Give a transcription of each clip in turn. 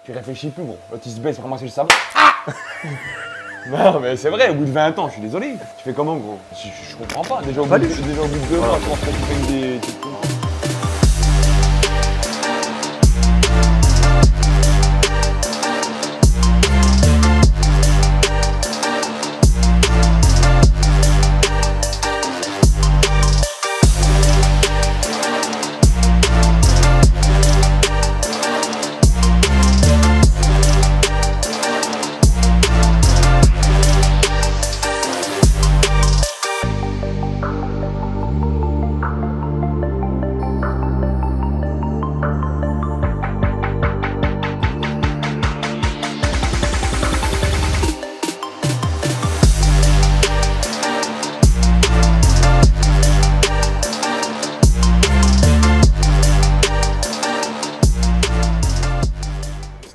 Tu réfléchis plus, gros. Là, tu se baisses pour ramasser le savon. Ah. Non, mais c'est vrai, au bout de 20 ans, je suis désolé. Tu fais comment, gros? Je comprends pas. Déjà au bout de 2 mois, je pense que tu fais des...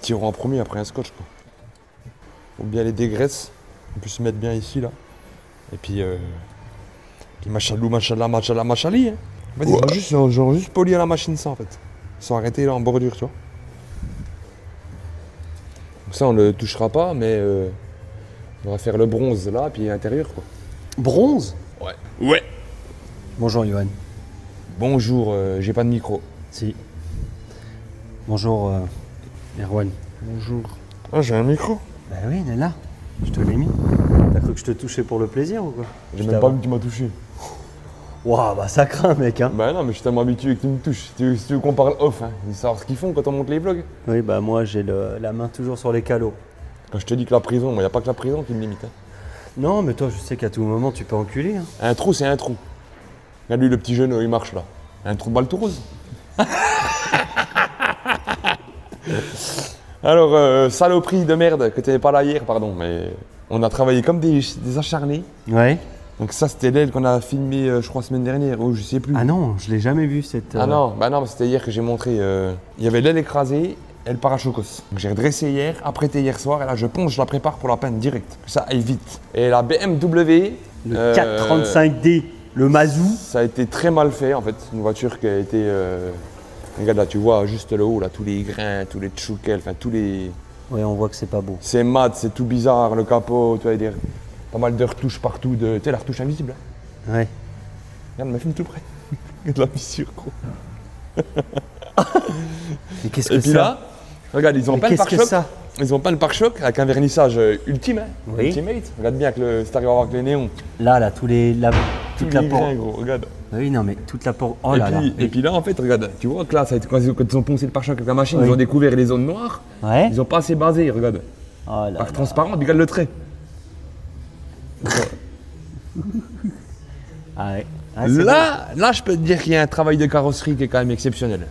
Tirons en premier après un scotch, quoi. Faut bien les dégraisses. On peut se mettre bien ici, là. Et puis machalou, machallah, machallah, machali. Hein. En fait, ils ont juste poli à la machine ça, en fait. Ils sont arrêtés là en bordure, tu vois. Donc ça, on ne le touchera pas, mais on va faire le bronze là, puis l'intérieur, quoi. Bronze? Ouais. Ouais. Bonjour, Johan. Bonjour, j'ai pas de micro. Si. Bonjour, Erwan. Bonjour. Ah, j'ai un micro? Bah oui, il est là. Je te l'ai mis. T'as cru que je te touchais pour le plaisir ou quoi? J'ai même pas vu que tu m'as touché. Waouh, bah ça craint, mec, hein. Bah non, mais je suis tellement habitué que tu me touches. Si tu veux qu'on parle off, hein, ils savent ce qu'ils font quand on monte les vlogs. Oui, bah moi j'ai la main toujours sur les calots. Quand je te dis que la prison, il n'y a pas que la prison qui me limite. Hein. Non, mais toi, je sais qu'à tout moment, tu peux enculer. Hein. Un trou, c'est un trou. Regarde lui, le petit jeune, il marche là. Un trou de balle tout rose. Alors, saloperie de merde, que t'avais pas là hier, pardon, mais on a travaillé comme des acharnés. Ouais. Donc ça, c'était l'aile qu'on a filmé, je crois, semaine dernière, ou je sais plus. Ah non, je l'ai jamais vu cette... Ah non, bah non, c'était hier que j'ai montré. Il y avait l'aile écrasée et le parachocos. Donc j'ai redressé hier, apprêté hier soir, et là je ponce, je la prépare pour la peine direct. Que ça aille vite. Et la BMW... Le 435D, le Mazou. Ça a été très mal fait, en fait. Une voiture qui a été... Regarde là, tu vois juste le haut, là, tous les grains, tous les tchouquels, enfin tous les... Ouais, on voit que c'est pas beau. C'est mat, c'est tout bizarre, le capot, tu vois, pas mal de retouches partout, tu sais, la retouche invisible. Hein. Ouais. Regarde, ma film tout près. De la fissure, gros. Mais qu'est-ce que Et puis ça là, regarde, ils ont peint le Qu'est-ce que pare-choc. ça? Ils ont peint le pare-choc avec un vernissage ultime, hein. Oui. Ultimate. Regarde bien que si t'arrives à voir avec les néons. Là, toute la porte. Grains, gros, regarde. Oui, non, mais toute la porte. Oh là là. Et puis là, en fait, regarde, tu vois que là, ça a été, quand ils ont poncé le pare-choc avec la machine, Oui. ils ont découvert les zones noires. Ouais. Ils ont pas assez basé, regarde. Oh là là. Par transparent, regarde le trait. Ah ouais. Ah, c'est Là, je peux te dire qu'il y a un travail de carrosserie qui est quand même exceptionnel.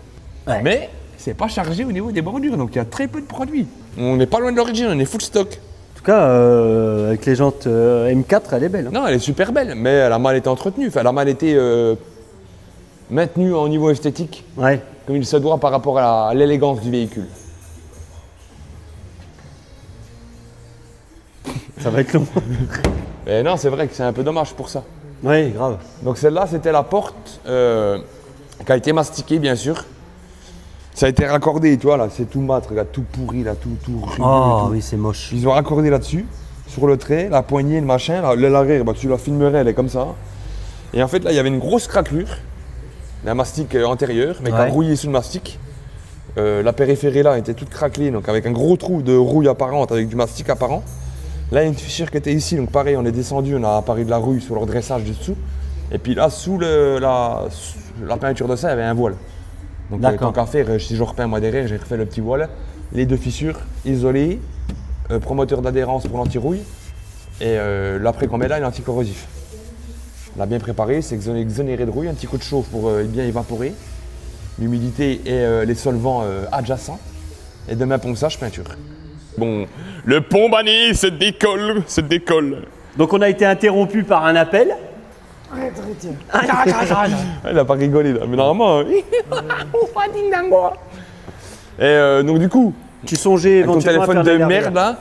bon. Ouais. Mais c'est pas chargé au niveau des bordures, donc il y a très peu de produits. On n'est pas loin de l'origine, on est full stock. En tout cas, avec les jantes M4, elle est belle. Hein. Non, elle est super belle, mais elle a mal été entretenue. Enfin, elle a mal été maintenue au niveau esthétique, Ouais. comme il se doit par rapport à l'élégance du véhicule. Ça va être long. Et non, c'est vrai que c'est un peu dommage pour ça. Ouais, grave. Donc celle-là, c'était la porte qui a été mastiquée, bien sûr. Ça a été raccordé, tu vois, là, c'est tout mat, regarde, tout pourri, là, tout rugueux. Oh tout. oui, c'est moche. Ils ont raccordé là-dessus, sur le trait, la poignée, le machin, l'aile arrière, bah, tu la filmerais, elle est comme ça. Et en fait, là, il y avait une grosse craquelure, un mastic antérieur, mais qui a Ouais. rouillé sous le mastic. La périphérie, là, était toute craquelée, donc avec un gros trou de rouille apparente, avec du mastic apparent. Là, il y a une fissure qui était ici, donc pareil, on est descendu, on a apparu de la rouille sur le redressage dessous. Et puis là, sous la peinture de ça, il y avait un voile. Donc tant qu'à faire, si je repeins moi derrière, j'ai refait le petit voile. Les deux fissures isolées, promoteur d'adhérence pour l'anti-rouille. Et l'après qu'on met là, il est anticorrosif. On l'a bien préparé, c'est exonéré de rouille, un petit coup de chauffe pour bien évaporer. L'humidité et les solvants adjacents. Et demain ponçage, peinture. Bon, le pont banni se décolle. Donc on a été interrompu par un appel. Il a pas rigolé là, mais normalement. Et donc du coup, Tu songeais avec ton éventuellement à téléphone faire de des merde là,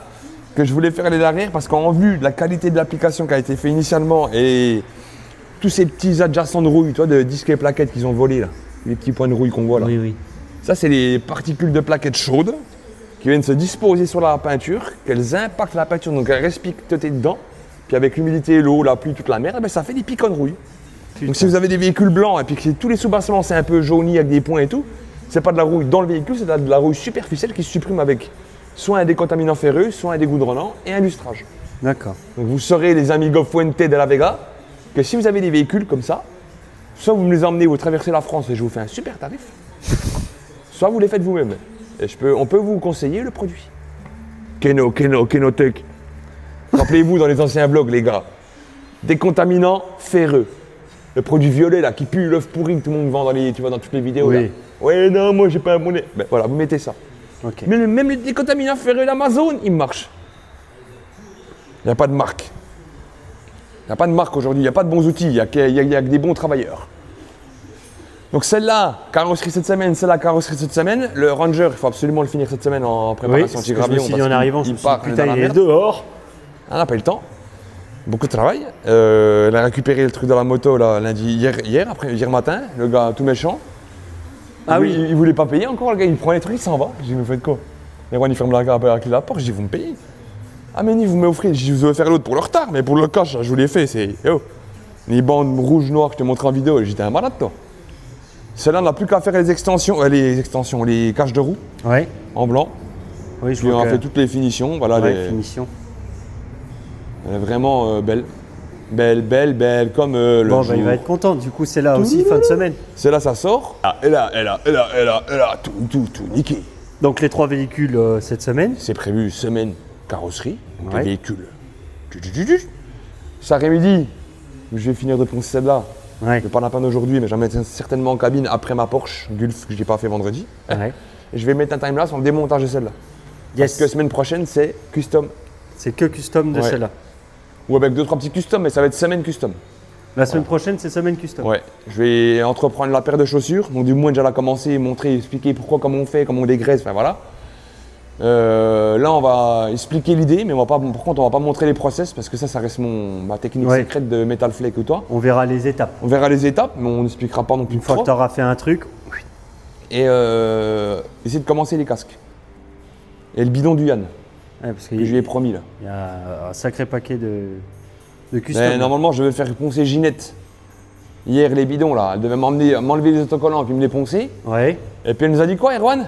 que je voulais faire aller derrière parce qu'en vue de la qualité de l'application qui a été faite initialement et tous ces petits adjacents de rouille, toi, de disques et plaquettes qu'ils ont volés là, les petits points de rouille qu'on voit là. Oui, oui. Ça, c'est les particules de plaquettes chaudes qui viennent se disposer sur la peinture, qu'elles impactent la peinture, donc elles restent piquetées dedans. Puis avec l'humidité, l'eau, la pluie, toute la merde, ben ça fait des piquants de rouille. Putain. Donc si vous avez des véhicules blancs et puis que tous les sous-bassements c'est un peu jauni avec des points et tout, c'est pas de la rouille dans le véhicule, c'est de la rouille superficielle qui se supprime avec soit un décontaminant ferreux, soit un dégoudronnant et un lustrage. D'accord. Donc vous saurez, les amigos Fuente de la Vega, que si vous avez des véhicules comme ça, soit vous me les emmenez, vous traversez la France et je vous fais un super tarif, soit vous les faites vous-même. Et on peut vous conseiller le produit. Kenotech. Rappelez-vous dans les anciens vlogs, les gars. Décontaminant ferreux. Le produit violet là qui pue l'œuf pourri que tout le monde vend dans toutes les vidéos. Oui. Là. Ouais, non, moi j'ai pas un bonnet. Ben voilà, vous mettez ça. Ok. Mais même les décontaminants ferreux d'Amazon, ils marchent. Il n'y a pas de marque. Il n'y a pas de marque aujourd'hui, il n'y a pas de bons outils, il y a que des bons travailleurs. Donc celle-là, carrosserie cette semaine, celle-là, carrosserie cette semaine. Le Ranger, il faut absolument le finir cette semaine en préparation Oui, je me suis dit en arrivant, je me suis dit, putain, il est merde. dehors. On n'a pas eu le temps. Beaucoup de travail. Elle a récupéré le truc de la moto là, hier matin, le gars tout méchant. Ah oui. Il voulait pas payer encore, le gars, il prend les trucs, il s'en va. Je dis, mais vous faites quoi? Et Juan, il ferme la porte, je dis, vous me payez? Ah mais ni, vous m'offrez, je dis, vous devez faire l'autre pour le retard, mais pour le cash, je vous l'ai fait, c'est... Oh. Les bandes rouges, noires que je te montre en vidéo, j'étais un malade toi. Celle-là, on n'a plus qu'à faire les caches de roue Ouais. en blanc. Oui, je Puis on vois a fait toutes les finitions, voilà. Ouais, finition. Elle est vraiment belle. Belle, comme le Bon, jour. bah, il va être content. Du coup, c'est là aussi, fin de semaine. C'est là, ça sort. Elle a tout niqué. Donc, les 3 véhicules cette semaine. C'est prévu semaine carrosserie, donc Ouais. les véhicules. Cet après-midi, je vais finir de poncer celle-là. Ouais. Je vais pas la peindre aujourd'hui, mais j'en mettrai certainement en cabine après ma Porsche Gulf que je n'ai pas fait vendredi. Ouais. Et je vais mettre un timelapse sur le démontage de celle-là. Yes. Parce que semaine prochaine, c'est custom. C'est que custom de Ouais. celle-là. Ou avec 2-3 petits customs, mais ça va être semaine custom. La semaine prochaine, c'est semaine custom. Ouais, je vais entreprendre la paire de chaussures, donc du moins déjà la commencer, montrer, expliquer pourquoi, comment on fait, comment on dégraisse, enfin voilà. Là on va expliquer l'idée, mais par contre on va pas montrer les process parce que ça reste ma technique Ouais. secrète de Metal Flake ou toi. On verra les étapes. On verra les étapes, mais on n'expliquera pas non plus Une fois trop. que tu auras fait un truc, Et essayer de commencer les casques. Et le bidon du Yann, ouais, parce que je lui ai promis là. Il y a un sacré paquet de custom. Mais normalement je vais faire poncer Ginette. Hier les bidons là, elle devait m'enlever les autocollants et puis me les poncer. Ouais. Et puis elle nous a dit quoi, Erwan?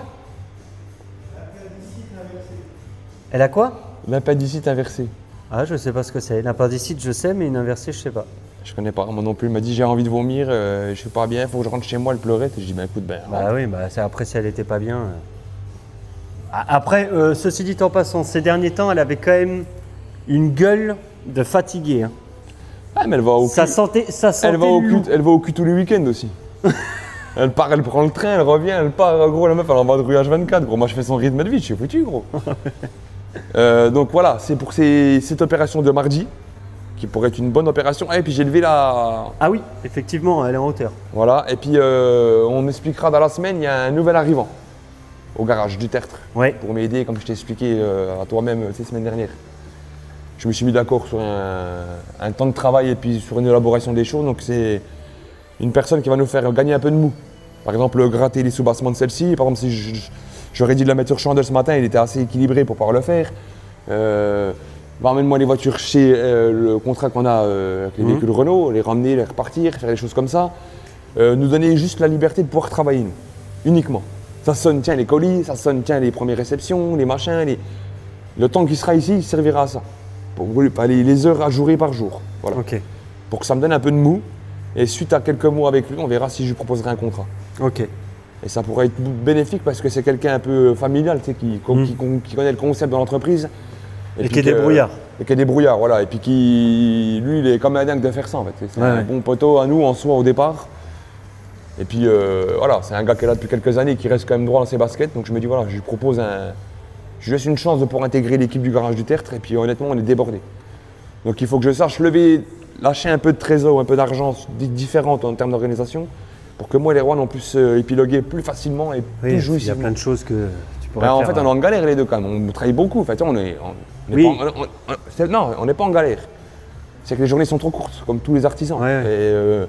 Elle a quoi? L'appendicite inversée. Ah, je sais pas ce que c'est. L'appendicite, je sais, mais une inversée, je sais pas. Je connais pas, moi non plus. Elle m'a dit j'ai envie de vomir, je suis pas bien, faut que je rentre chez moi, elle pleurait. Et je dis ben écoute, Bah oui, bah après, si elle était pas bien. Après, ceci dit en passant, ces derniers temps, elle avait quand même une gueule de fatiguée. Hein. Ah, mais elle va au cul. Ça sentait Elle va au cul, lourd. elle va au cul tous les week-ends aussi. Elle part, elle prend le train, elle revient, elle part. Gros, la meuf, elle en va de rue H24. Gros, moi je fais son rythme de vie, je suis foutu, gros. Donc voilà, c'est pour cette opération de mardi, qui pourrait être une bonne opération. Et puis j'ai levé la. Ah oui, effectivement, elle est en hauteur. Voilà, et puis on expliquera dans la semaine, il y a un nouvel arrivant au garage du Tertre. Ouais. Pour m'aider, comme je t'ai expliqué à toi-même ces semaines dernières. Je me suis mis d'accord sur un temps de travail et puis sur une élaboration des choses. Donc c'est une personne qui va nous faire gagner un peu de mou. Par exemple, gratter les sous-bassements de celle-ci. Par exemple, si j'aurais dit de la mettre sur chandelle ce matin, il était assez équilibré pour pouvoir le faire. Emmène-moi les voitures chez le contrat qu'on a avec les véhicules Renault, les ramener, les repartir, faire des choses comme ça. Nous donner juste la liberté de pouvoir travailler, nous, uniquement. Ça sonne, tiens, les colis, ça sonne, tiens, les premières réceptions, les machins. Le temps qui sera ici, il servira à ça. Pour les heures ajourées par jour. Voilà. Ok. Pour que ça me donne un peu de mou. Et suite à quelques mois avec lui, on verra si je lui proposerai un contrat. Ok. Et ça pourrait être bénéfique parce que c'est quelqu'un un peu familial, tu sais, qui connaît le concept de l'entreprise. Et qui est débrouillard. Et qui est débrouillard, voilà. Et puis lui, il est comme un dingue de faire ça, en fait. C'est un bon poteau à nous, en soi, au départ. Et puis, voilà, c'est un gars qui est là depuis quelques années, qui reste quand même droit dans ses baskets. Donc je me dis, voilà, je lui propose je lui laisse une chance de pouvoir intégrer l'équipe du garage du Tertre. Et puis, honnêtement, on est débordé. Donc il faut que je sache lâcher un peu de trésor, un peu d'argent différente en termes d'organisation, pour que moi et les rois on puisse épiloguer plus facilement et plus Oui, il y a jouissivement. plein de choses que tu pourrais En faire. fait, on est en galère les deux quand même. On travaille beaucoup. En fait, on n'est pas en galère. C'est que les journées sont trop courtes, comme tous les artisans. Ouais. Et,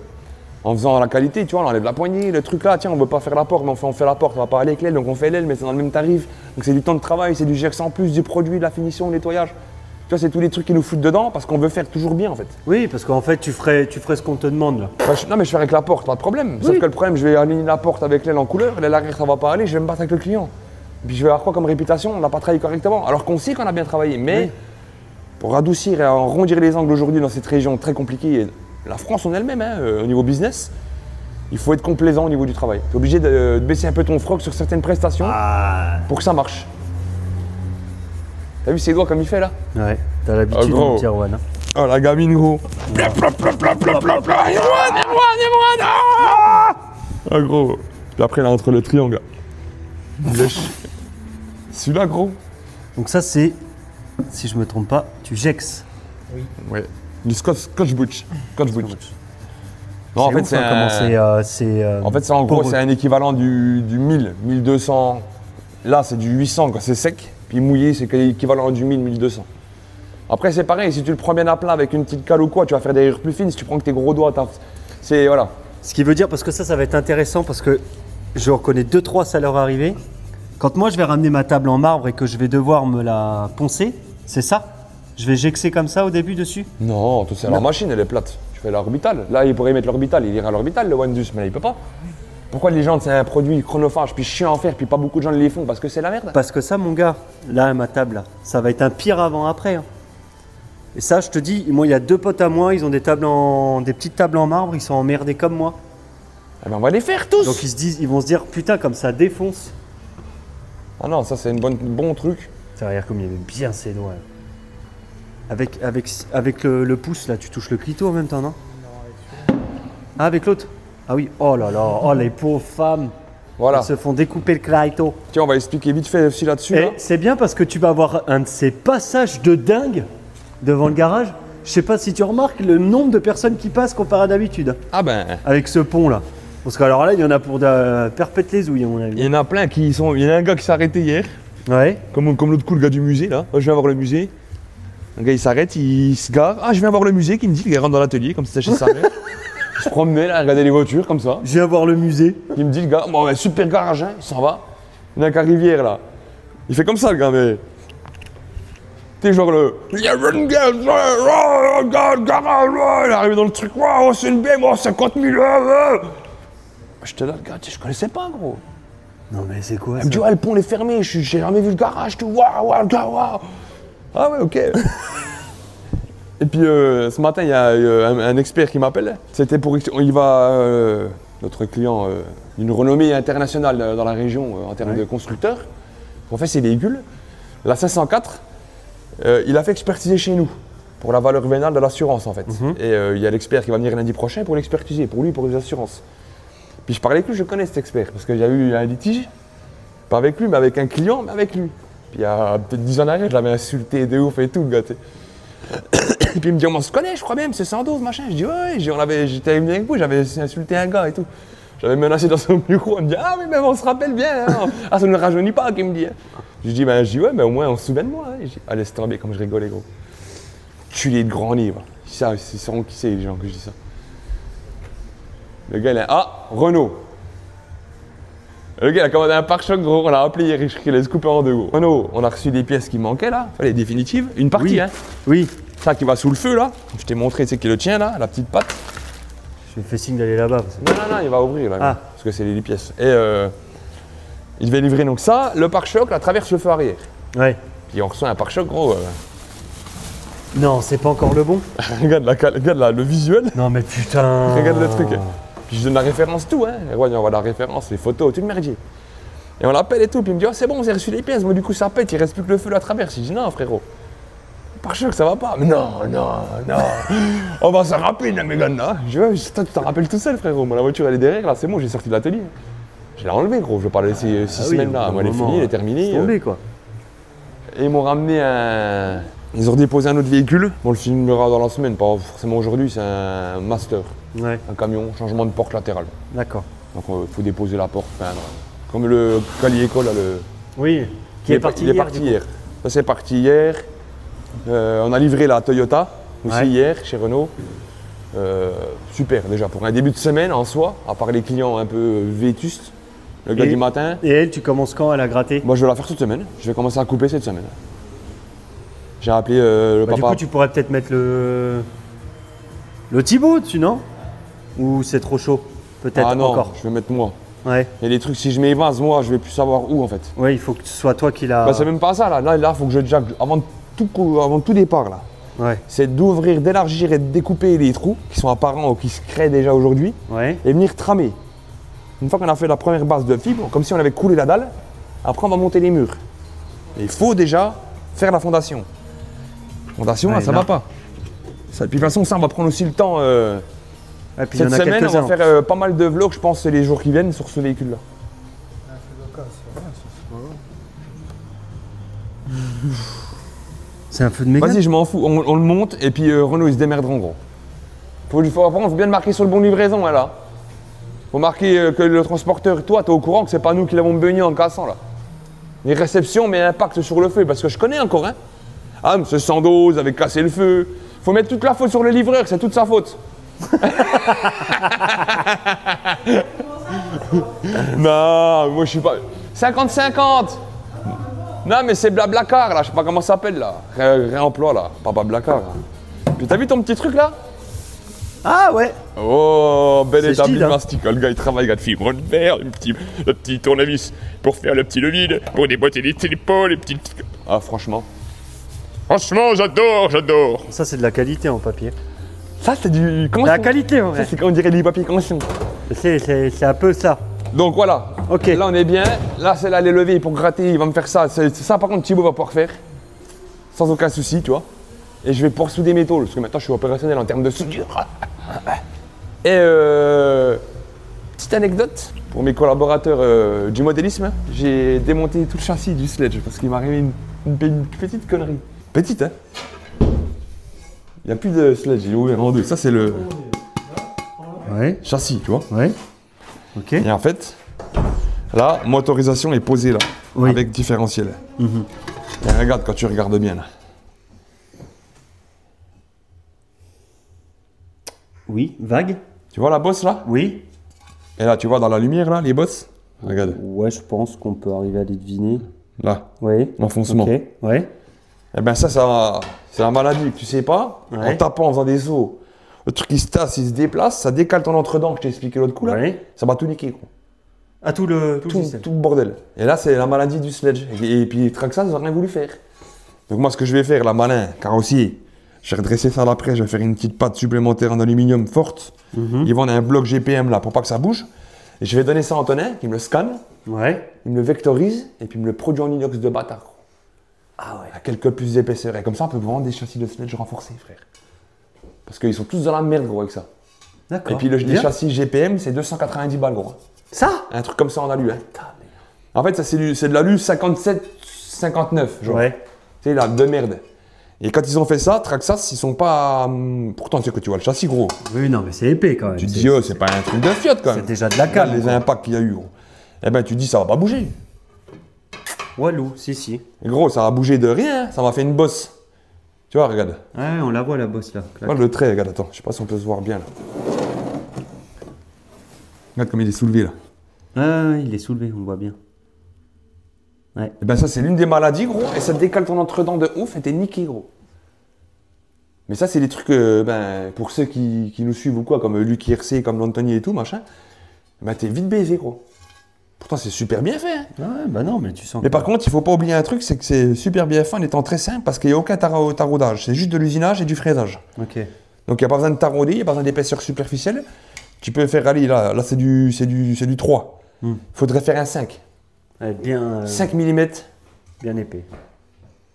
En faisant la qualité, tu vois, on enlève la poignée, le truc là, tiens, on veut pas faire la porte, mais on fait la porte, on va pas aller avec l'aile, donc on fait l'aile, mais c'est dans le même tarif. Donc c'est du temps de travail, c'est du GEX en plus, du produit, de la finition, le nettoyage. Tu vois, c'est tous les trucs qui nous foutent dedans parce qu'on veut faire toujours bien en fait. Oui, parce qu'en fait, tu ferais ce qu'on te demande là. Non, mais je fais avec la porte, pas de problème. Sauf que le problème, je vais aligner la porte avec l'aile en couleur, l'aile arrière ça va pas aller, je vais me battre avec le client. Puis je vais avoir quoi comme réputation? On n'a pas travaillé correctement, alors qu'on sait qu'on a bien travaillé. Mais pour adoucir et arrondir les angles aujourd'hui dans cette région très compliquée, et la France en elle-même, hein, au niveau business, il faut être complaisant au niveau du travail. Tu es obligé de baisser un peu ton froc sur certaines prestations pour que ça marche. T'as vu ses doigts comme il fait là? Ouais, t'as l'habitude gros. mon petit Erwan. Hein. Oh la gamine gros. Ah gros. Puis après là entre le triangle. Celui-là gros. Donc ça c'est, si je me trompe pas, tu GEX. Ouais. Du Scotch Butch. Scotch Butch. Non en fait c'est en fait c'est en gros c'est un équivalent du 1000, 1200. Là c'est du 800 quand c'est sec. Puis mouillé, c'est l'équivalent du 1000-1200. Après, c'est pareil, si tu le prends bien à plat avec une petite cale ou quoi, tu vas faire des rayures plus fines. Si tu prends que tes gros doigts, c'est voilà. Ce qui veut dire, parce que ça va être intéressant, parce que je reconnais 2-3 à leur arrivée. Quand moi, je vais ramener ma table en marbre et que je vais devoir me la poncer, c'est ça? Je vais gexer comme ça au début dessus? Non, tout ça, la machine, elle est plate. Tu fais l'orbital. Là, il pourrait mettre l'orbital, il ira à l'orbital, le Wandus, mais là, il peut pas. Pourquoi les gens, c'est un produit chronophage, puis chiant à faire, puis pas beaucoup de gens les font parce que c'est la merde? Parce que ça, mon gars, là, ma table, là, ça va être un pire avant-après. Hein. Et ça, je te dis, moi, il y a 2 potes à moi, ils ont des petites tables en marbre, ils sont emmerdés comme moi. Eh ben, on va les faire tous. Donc ils vont se dire, putain, comme ça défonce. Ah non, ça c'est un bon truc. Ça regarde comme il aimait bien ses doigts. Avec le pouce, là, tu touches le clito en même temps, non? Ah, avec l'autre? Ah oui, oh là là, oh les pauvres femmes. Voilà. Elles se font découper le clito. Tiens, on va expliquer vite fait aussi là-dessus. Et là. c'est bien parce que tu vas avoir un de ces passages de dingue devant le garage. Je sais pas si tu remarques le nombre de personnes qui passent comparé à d'habitude. Ah ben. Avec ce pont là. Parce qu'alors là, il y en a pour perpète les ouilles à mon avis. Il y en a plein qui sont. Il y en a un gars qui s'est arrêté hier. Ouais. Comme l'autre coup, le gars du musée là. Je viens voir le musée. Un gars il s'arrête, il se gare. Ah, je viens voir le musée, qui me dit qu'il rentre dans l'atelier comme si c'était chez sa mère. Je se promenais là, regarder les voitures comme ça. Je viens voir le musée. Il me dit le gars, bon, ouais, super garage, hein, il s'en va. Il y en a qu'à Rivière là. Il fait comme ça le gars, mais. T'es genre le. Il y a une garage, il est arrivé dans le truc, oh, c'est une BM, oh, 50 000 J'étais là, le gars, je connaissais pas gros. Non mais c'est quoi Il ça? me dit, ouais, le pont est fermé, j'ai jamais vu le garage, tout, waouh, le gars, waouh. Ah ouais, ok. Et puis ce matin, il y a un expert qui m'appelle. C'était pour. Il va. Notre client d'une renommée internationale dans la région en termes de constructeurs. On fait ses véhicules. La 504, il a fait expertiser chez nous pour la valeur vénale de l'assurance en fait. Et il y a l'expert qui va venir lundi prochain pour l'expertiser, pour lui, pour les assurances. Puis je parlais avec lui, je connais cet expert parce que j'ai eu un litige. Pas avec lui, mais avec un client, mais avec lui. Puis il y a peut-être 10 ans en arrière, je l'avais insulté de ouf et tout, le gars. Et puis il me dit, on se connaît, je crois même, c'est 112, machin. Je dis, ouais, j'étais venu avec vous, j'avais insulté un gars et tout. J'avais menacé dans son bureau, il me dit, ah oui, mais on se rappelle bien, hein. Ah, ça ne me rajeunit pas, qu'il me dit. Hein. Je dis, ouais, mais au moins on se souvient de moi. Hein. Je dis, allez, c'est tombé, comme je rigolais, gros. Tu es de grand livre. Ils sauront qui c'est, les gens, que je dis ça. Le gars, il a, ah, Renault. Le gars, il a commandé un pare-choc, gros, on l'a appelé hier, il laisse couper en deux, gros. Renault, on a reçu des pièces qui manquaient, là, les définitives, une partie, oui. hein. Oui. Ça qui va sous le feu, là. Je t'ai montré, c'est qui le tien, là, la petite patte. Je lui fais signe d'aller là-bas. Non, il va ouvrir, là, parce que c'est les pièces. Et il devait livrer donc ça, le pare-choc, là, traverse le feu arrière. Ouais. Puis on reçoit un pare-choc, gros. Non, c'est pas encore le bon. regarde là, le visuel. Non, mais putain. Regarde le truc. Puis je donne la référence, tout, hein. Erwan, on voit la référence, les photos, tout le merdier. Et on l'appelle et tout, puis il me dit, oh, c'est bon, j'ai reçu les pièces. Moi, du coup, ça pète, il reste plus que le feu là à travers. Je dis, non, frérot. Pare-choc, ça va pas. Mais non. On va s'en rappeler, là, Mégane, là. Je dis, ouais, toi, tu t'en rappelles tout seul, frérot. Moi, la voiture, elle est derrière, là, c'est bon, j'ai sorti de l'atelier. Je l'ai enlevé, gros, je vais pas la laisser 6 semaines là. Moi, elle est finie, elle est terminée. Tombé, quoi. Et ils m'ont ramené un. Ils ont déposé un autre véhicule. On le filmera dans la semaine, pas forcément aujourd'hui, c'est un master. Ouais. Un camion, changement de porte latérale. D'accord. Donc il faut déposer la porte, comme le Cali École, là, le. Oui, qui est parti hier. Il est parti hier. Ça c'est parti hier. On a livré la Toyota aussi hier chez Renault. Super déjà pour un début de semaine en soi, à part les clients un peu vétustes, le gars du matin. Et elle, tu commences quand à la gratter? Moi je vais la faire cette semaine, je vais commencer à couper cette semaine. J'ai appelé le Du papa. coup, tu pourrais peut-être mettre le Thibaut dessus, non? Ou c'est trop chaud? Peut-être Ah non, encore. je vais mettre moi. Ouais. Il y a des trucs, si je mets Vase, moi je vais plus savoir où en fait. Ouais, il faut que ce soit toi qui l'a. Bah, c'est même pas ça là, là faut que je jack avant tout départ là. Ouais. C'est d'ouvrir, d'élargir et de découper les trous qui sont apparents ou qui se créent déjà aujourd'hui Ouais. et venir tramer. Une fois qu'on a fait la première base de fibre, comme si on avait coulé la dalle, après on va monter les murs. Et il faut déjà faire la fondation. Fondation, Ouais, là, ça là. va pas. Ça, puis de toute façon, ça, on va prendre aussi le temps. Et puis il y Cette en a semaine, on quelques-uns. va faire pas mal de vlogs, je pense, les jours qui viennent sur ce véhicule-là. C'est un feu de Mégane. Vas-y, je m'en fous, on le monte et puis Renault, il se démerdera en gros. Faut bien le marquer sur le bon livraison, hein, là. Faut marquer que le transporteur, toi, t'es au courant que c'est pas nous qui l'avons beugné en cassant, là. Les réceptions, mais impact sur le feu, parce que je connais encore, hein. Ah, monsieur Sandoz avait cassé le feu. Faut mettre toute la faute sur le livreur, c'est toute sa faute. Non, moi je suis pas. 50-50. Non, mais c'est Blablacar, là, je sais pas comment ça s'appelle, là. Réemploi, là, pas Blablacar. Puis t'as vu ton petit truc, là? Ah ouais. Oh, bel C'est établi stylé, hein. mastic. Le gars, il travaille, il a de fibre de verre, le petit tournevis pour faire le petit levier, pour déboîter les télépôles, les petites. Ah, franchement. Franchement, j'adore. Ça, c'est de la qualité en papier. Ça, c'est du. Comment De la ça qualité en vrai. c'est quand on dirait du papier conscient. C'est un peu ça. Donc voilà. Ok. Là, on est bien. Là, c'est là les leviers pour gratter. Il va me faire ça. C'est ça, par contre, Thibaut va pouvoir faire. Sans aucun souci, tu vois. Et je vais pouvoir souder mes tôles. Parce que maintenant, je suis opérationnel en termes de soudure. Et petite anecdote pour mes collaborateurs du modélisme. J'ai démonté tout le châssis du sledge parce qu'il m'est arrivé une petite connerie. Petite, hein. Il n'y a plus de sledge, il est ouvert en deux. Ça, c'est le Ouais. châssis, tu vois. Ouais. Ok. Et en fait, là, motorisation est posée là, Oui. avec différentiel. Et regarde quand tu regardes bien là. Oui. Vague. Tu vois la bosse là? Oui. Et là, tu vois dans la lumière là, les bosses? Regarde, Ouais, je pense qu'on peut arriver à les deviner. là, Oui. l'enfoncement. Ok. Ouais. Et ben ça c'est la maladie que tu sais pas. Ouais. En tapant, en faisant des sauts, le truc il se tasse, il se déplace, ça décale ton entre-dents que je t'ai expliqué l'autre coup là. Ouais. Ça va tout niquer, gros. Ah, tout le Tout, système. tout le bordel. Et là, c'est la maladie du sledge. Et puis Traxxas, ils n'ont rien voulu faire. Donc moi, ce que je vais faire, la malin, carrossier, je vais redresser ça l'après, je vais faire une petite patte supplémentaire en aluminium forte. Ils vendent un bloc GPM là pour pas que ça bouge. Et je vais donner ça à Antonin, qui me le scanne, Ouais. il me le vectorise, et puis il me le produit en inox de bâtard. Gros. Ah ouais. À quelques plus d'épaisseur. Et comme ça, on peut vendre des châssis de sledge renforcés, frère. Parce qu'ils sont tous dans la merde, gros, avec ça. D'accord. Et puis les Bien. châssis GPM, c'est 290 balles, gros. Ça. Un truc comme ça en alu, hein. Putain, merde. En fait, ça c'est de l'alu 57-59, genre. Ouais. Tu sais, là, de merde. Et quand ils ont fait ça, Traxxas, ils sont pas. Pourtant, tu sais que tu vois le châssis, gros. Oui, non, mais c'est épais quand même. Tu te dis, oh, c'est pas un truc de Fiat quand même. C'est déjà de la Regarde cale. les impacts qu'il y a eu, gros. Eh ben, tu te dis, ça va pas bouger. Walou, si. Et gros, ça va bouger de rien, hein. Ça m'a fait une bosse. Tu vois, regarde. Ouais, on la voit la bosse là. Clac. Regarde le trait, regarde, attends. Je sais pas si on peut se voir bien là. Regarde comme il est soulevé là. Ah, il est soulevé, on voit bien. Ouais. Et ben, ça, c'est l'une des maladies, gros. Et ça te décale ton entre-dents de ouf et t'es niqué, gros. Mais ça, c'est des trucs, ben, pour ceux qui nous suivent ou quoi, comme Luc IRC, comme l'Anthony et tout, machin, ben, t'es vite baisé, gros. Pourtant, c'est super bien fait. Hein. Ouais, bah non, mais tu sens. Mais par contre, il faut pas oublier un truc, c'est que c'est super bien fait en étant très simple parce qu'il n'y a aucun taraudage. C'est juste de l'usinage et du fraisage. Ok. Donc, il n'y a pas besoin de tarauder, il n'y a pas besoin d'épaisseur superficielle. Tu peux faire, allez, là c'est du 3. Il faudrait faire un 5. Ouais, bien. 5 mm. Bien épais.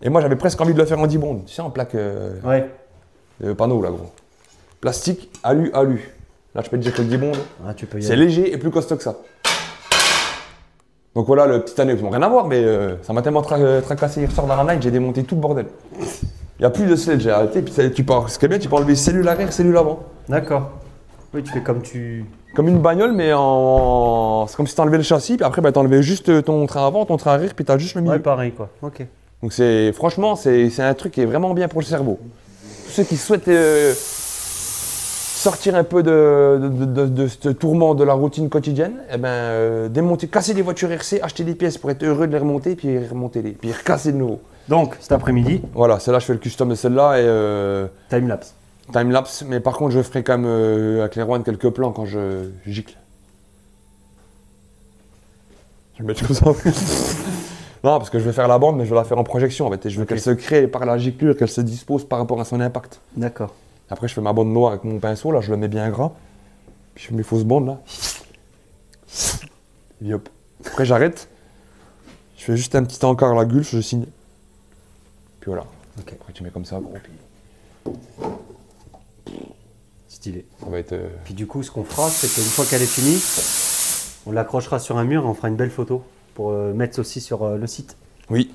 Et moi, j'avais presque envie de le faire en 10 bondes. Tu sais, en plaque Ouais. de panneau, là, gros. Plastique, alu. Là, je peux te dire que le 10 bondes, Ah, tu peux y c'est aller. léger et plus costaud que ça. Donc voilà, le petit anneau, ils n'ont rien à voir, mais ça m'a tellement tracassé hier soir dans la night, j'ai démonté tout le bordel. Il n'y a plus de sledge, j'ai arrêté. Puis ce qui est bien, tu peux enlever cellule arrière, cellule avant. D'accord. Oui, tu fais comme tu. Comme une bagnole, mais c'est comme si tu enlevais le châssis, puis après, tu enlevais juste ton train avant, ton train arrière, puis tu as juste le milieu. Ouais, pareil quoi. Ok. Donc franchement, c'est un truc qui est vraiment bien pour le cerveau. Tous ceux qui souhaitent sortir un peu de ce tourment de la routine quotidienne, et ben, démonter, casser des voitures RC, acheter des pièces pour être heureux de les remonter, puis puis recasser de nouveau. Donc, cet après-midi, Voilà, celle-là, je fais le custom de celle-là et time-lapse. time-lapse, mais par contre, je ferai quand même avec les Rouen quelques plans quand je gicle. Je vais mettre comme ça. Non, parce que je vais faire la bande, mais je vais la faire en projection en fait, et je veux qu'elle se crée par la giclure, qu'elle se dispose par rapport à son impact. D'accord. Après, je fais ma bande noire avec mon pinceau, là, je le mets bien gras. Puis je fais mes fausses bandes, là. Et hop. Après, j'arrête. Je fais juste un petit encart à la gulfe, je signe. Puis voilà. Ok. Après, tu mets comme ça, gros. Puis Stylé. ça va être. Puis du coup, ce qu'on fera, c'est qu'une fois qu'elle est finie, on l'accrochera sur un mur et on fera une belle photo pour mettre aussi sur le site. Oui.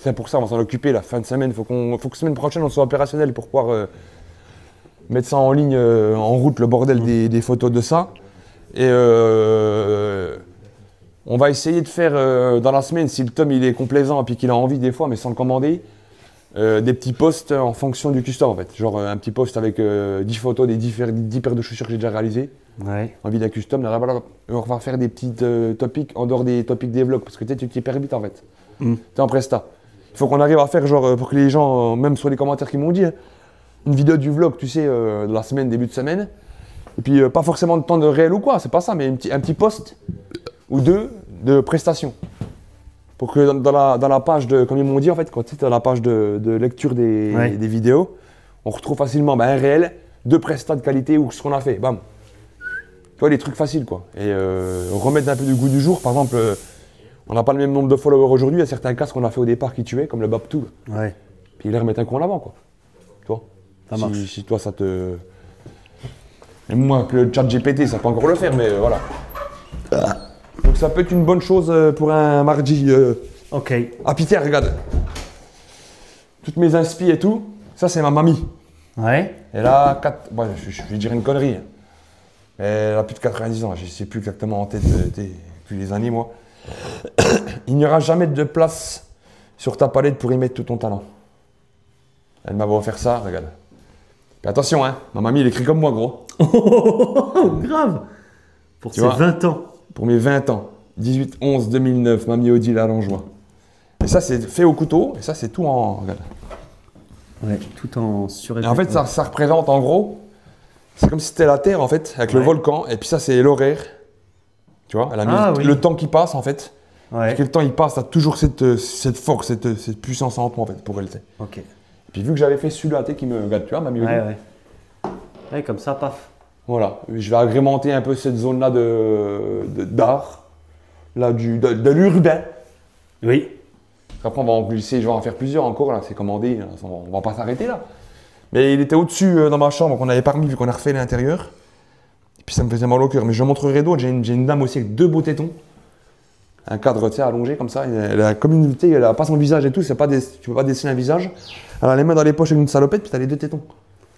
C'est pour ça, on va s'en occuper la fin de semaine. Faut que semaine prochaine, on soit opérationnel pour pouvoir mettre ça en ligne, en route, le bordel des photos de ça. Et on va essayer de faire dans la semaine, si le tome il est complaisant et puis qu'il a envie des fois, mais sans le commander, des petits posts en fonction du custom en fait. Genre un petit post avec 10 photos des 10 paires de chaussures que j'ai déjà réalisées. Ouais. Envie d'un custom, là, voilà, on va faire des petits topics en dehors des topics des vlogs parce que tu t'y perds vite en fait. T'es en presta. Il faut qu'on arrive à faire genre pour que les gens, même sur les commentaires qui m'ont dit, hein, une vidéo du vlog, tu sais, de la semaine, début de semaine. Et puis pas forcément de temps de réel ou quoi, c'est pas ça, mais un petit post ou deux de prestations. Pour que dans la page de, comme ils m'ont dit en fait, quand tu es dans la page de lecture des vidéos, on retrouve facilement un réel, 2 prestats de qualité ou ce qu'on a fait, bam. Tu vois, les trucs faciles quoi. Et remettre un peu du goût du jour, par exemple, on n'a pas le même nombre de followers aujourd'hui, il y a certains casques qu'on a fait au départ qui tuaient, comme le BabTube. Ouais. Puis les remettre un coup en avant quoi. Tu vois. Ça marche. Si toi ça te. Et moi, que le chat GPT, ça peut encore le faire, mais voilà. Donc ça peut être une bonne chose pour un mardi. Ok. Ah, Peter, regarde. Toutes mes inspi et tout, ça c'est ma mamie. Ouais. Elle a 4. Bon, je vais dire une connerie. Elle a plus de 90 ans, je ne sais plus exactement en tête depuis les années, moi. Il n'y aura jamais de place sur ta palette pour y mettre tout ton talent. Elle m'avait offert ça, regarde. Mais attention, hein, ma mamie, elle écrit comme moi, gros. Grave. Pour Tu ses vois 20 ans. Pour mes 20 ans. 18-11-2009, mamie Odile Allengeois. Et ça, c'est fait au couteau, et ça, c'est tout en. Regarde. Ouais, tout en Et en fait, ça représente en gros, c'est comme si c'était la Terre, en fait, avec le volcan, et puis ça, c'est l'horaire. Tu vois, elle a mis le temps qui passe, en fait. Ouais. Et que le temps, il passe, t'as toujours cette force, cette puissance en toi, en fait, pour elle. Ok. Et puis, vu que j'avais fait celui-là, qui me regarde, tu vois, mamie Odile. Ouais. Ouais, comme ça, paf. Voilà, je vais agrémenter un peu cette zone-là d'art, là, de l'urbain. Oui. Après, on va en glisser, je vais en faire plusieurs encore, là, c'est commandé, là, on va pas s'arrêter là. Mais il était au-dessus dans ma chambre, qu'on avait pas remis vu qu'on a refait l'intérieur. Et puis ça me faisait mal au cœur. Mais je montrerai d'autres, j'ai une dame aussi avec 2 beaux tétons. Un cadre, tu sais, allongé comme ça. Elle a comme une, elle a pas son visage et tout, tu peux pas dessiner un visage. Elle a les mains dans les poches avec une salopette, puis t'as les 2 tétons.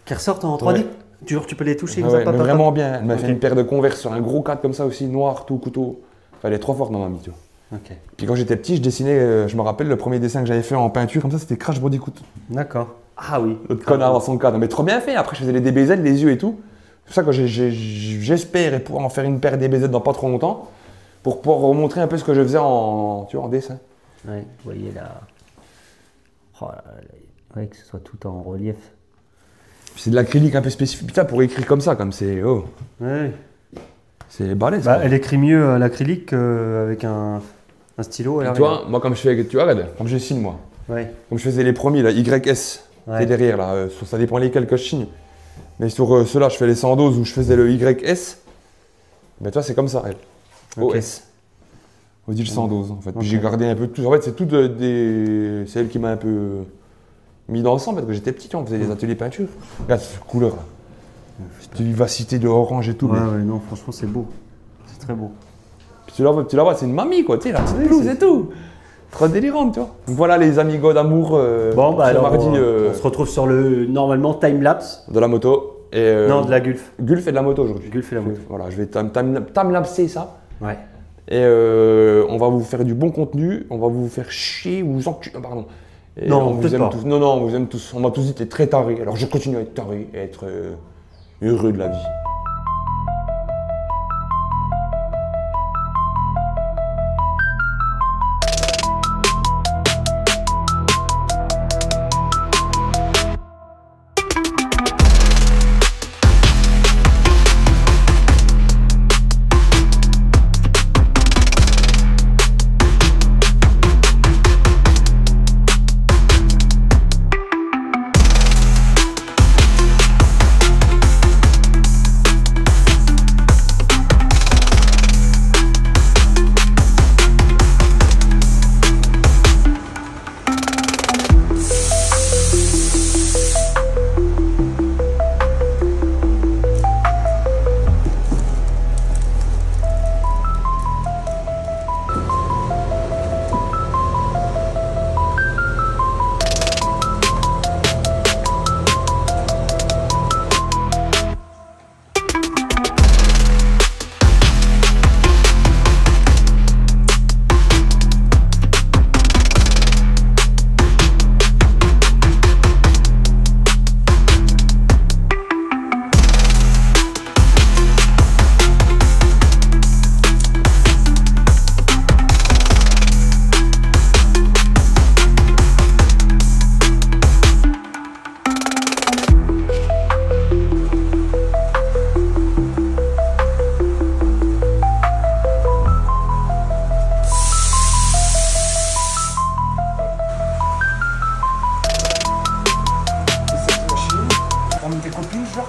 Qui ressortent en 3D. Ouais. Tu peux les toucher Ah comme ouais, ça, mais papa. vraiment bien. Elle m'a Ok. fait une paire de Converse sur un gros cadre comme ça aussi, noir, tout, couteau. Enfin, elle est trop forte dans ma vie, tu vois. Ok. Puis quand j'étais petit, je dessinais, je me rappelle, le premier dessin que j'avais fait en peinture comme ça, c'était Crash Bandicoot. D'accord. Ah oui. L'autre connard dans son cadre. Mais trop bien fait. Après, je faisais les DBZ, les yeux et tout. C'est pour ça que j'espère pouvoir en faire une paire DBZ dans pas trop longtemps pour pouvoir remontrer un peu ce que je faisais en dessin. Ouais, vous voyez là. Oh là là. Ouais, que ce soit tout en relief. C'est de l'acrylique un peu spécifique. Putain, pour écrire comme ça, comme c'est. Oh, Ouais. c'est balèze. Bah, quoi. elle écrit mieux à l'acrylique qu'avec un stylo. Et tu vois, moi, comme je fais. Tu vois, regarde, comme je signe, moi. Ouais. Comme je faisais les premiers, là, YS. Ouais. C'est derrière, là. Ça dépend lesquels que je signe. Mais sur ceux-là, je fais les 112 où je faisais le YS. Mais toi, c'est comme ça, elle. Ok. OS. Odile 112 en fait. Puis j'ai gardé un peu de tout. En fait, c'est tout des. C'est elle qui m'a un peu mis dans le sang parce que j'étais petit, on faisait des ateliers peinture. Regarde cette couleur là. Cette vivacité de orange et tout. Ouais, mais- ouais, non, franchement, c'est beau. C'est très beau. Puis tu la vois, c'est une mamie quoi, tu sais, la petite blouse et tout. Trop délirante, tu vois. Donc voilà les amigos d'amour. Bon, bah ce alors, mardi on se retrouve sur le, normalement, time-lapse. de la moto. Et, Non, de la Gulf. Gulf et de la moto aujourd'hui. Gulf et la moto. Voilà, je vais time-lapser ça. Ouais. Et on va vous faire du bon contenu, on va vous faire chier, vous enculer, pardon. Et Non, on vous peut-être aime pas. tous. Non, on vous aime tous. On m'a tous dit que t'es très taré. Alors je continue à être taré, à être heureux de la vie.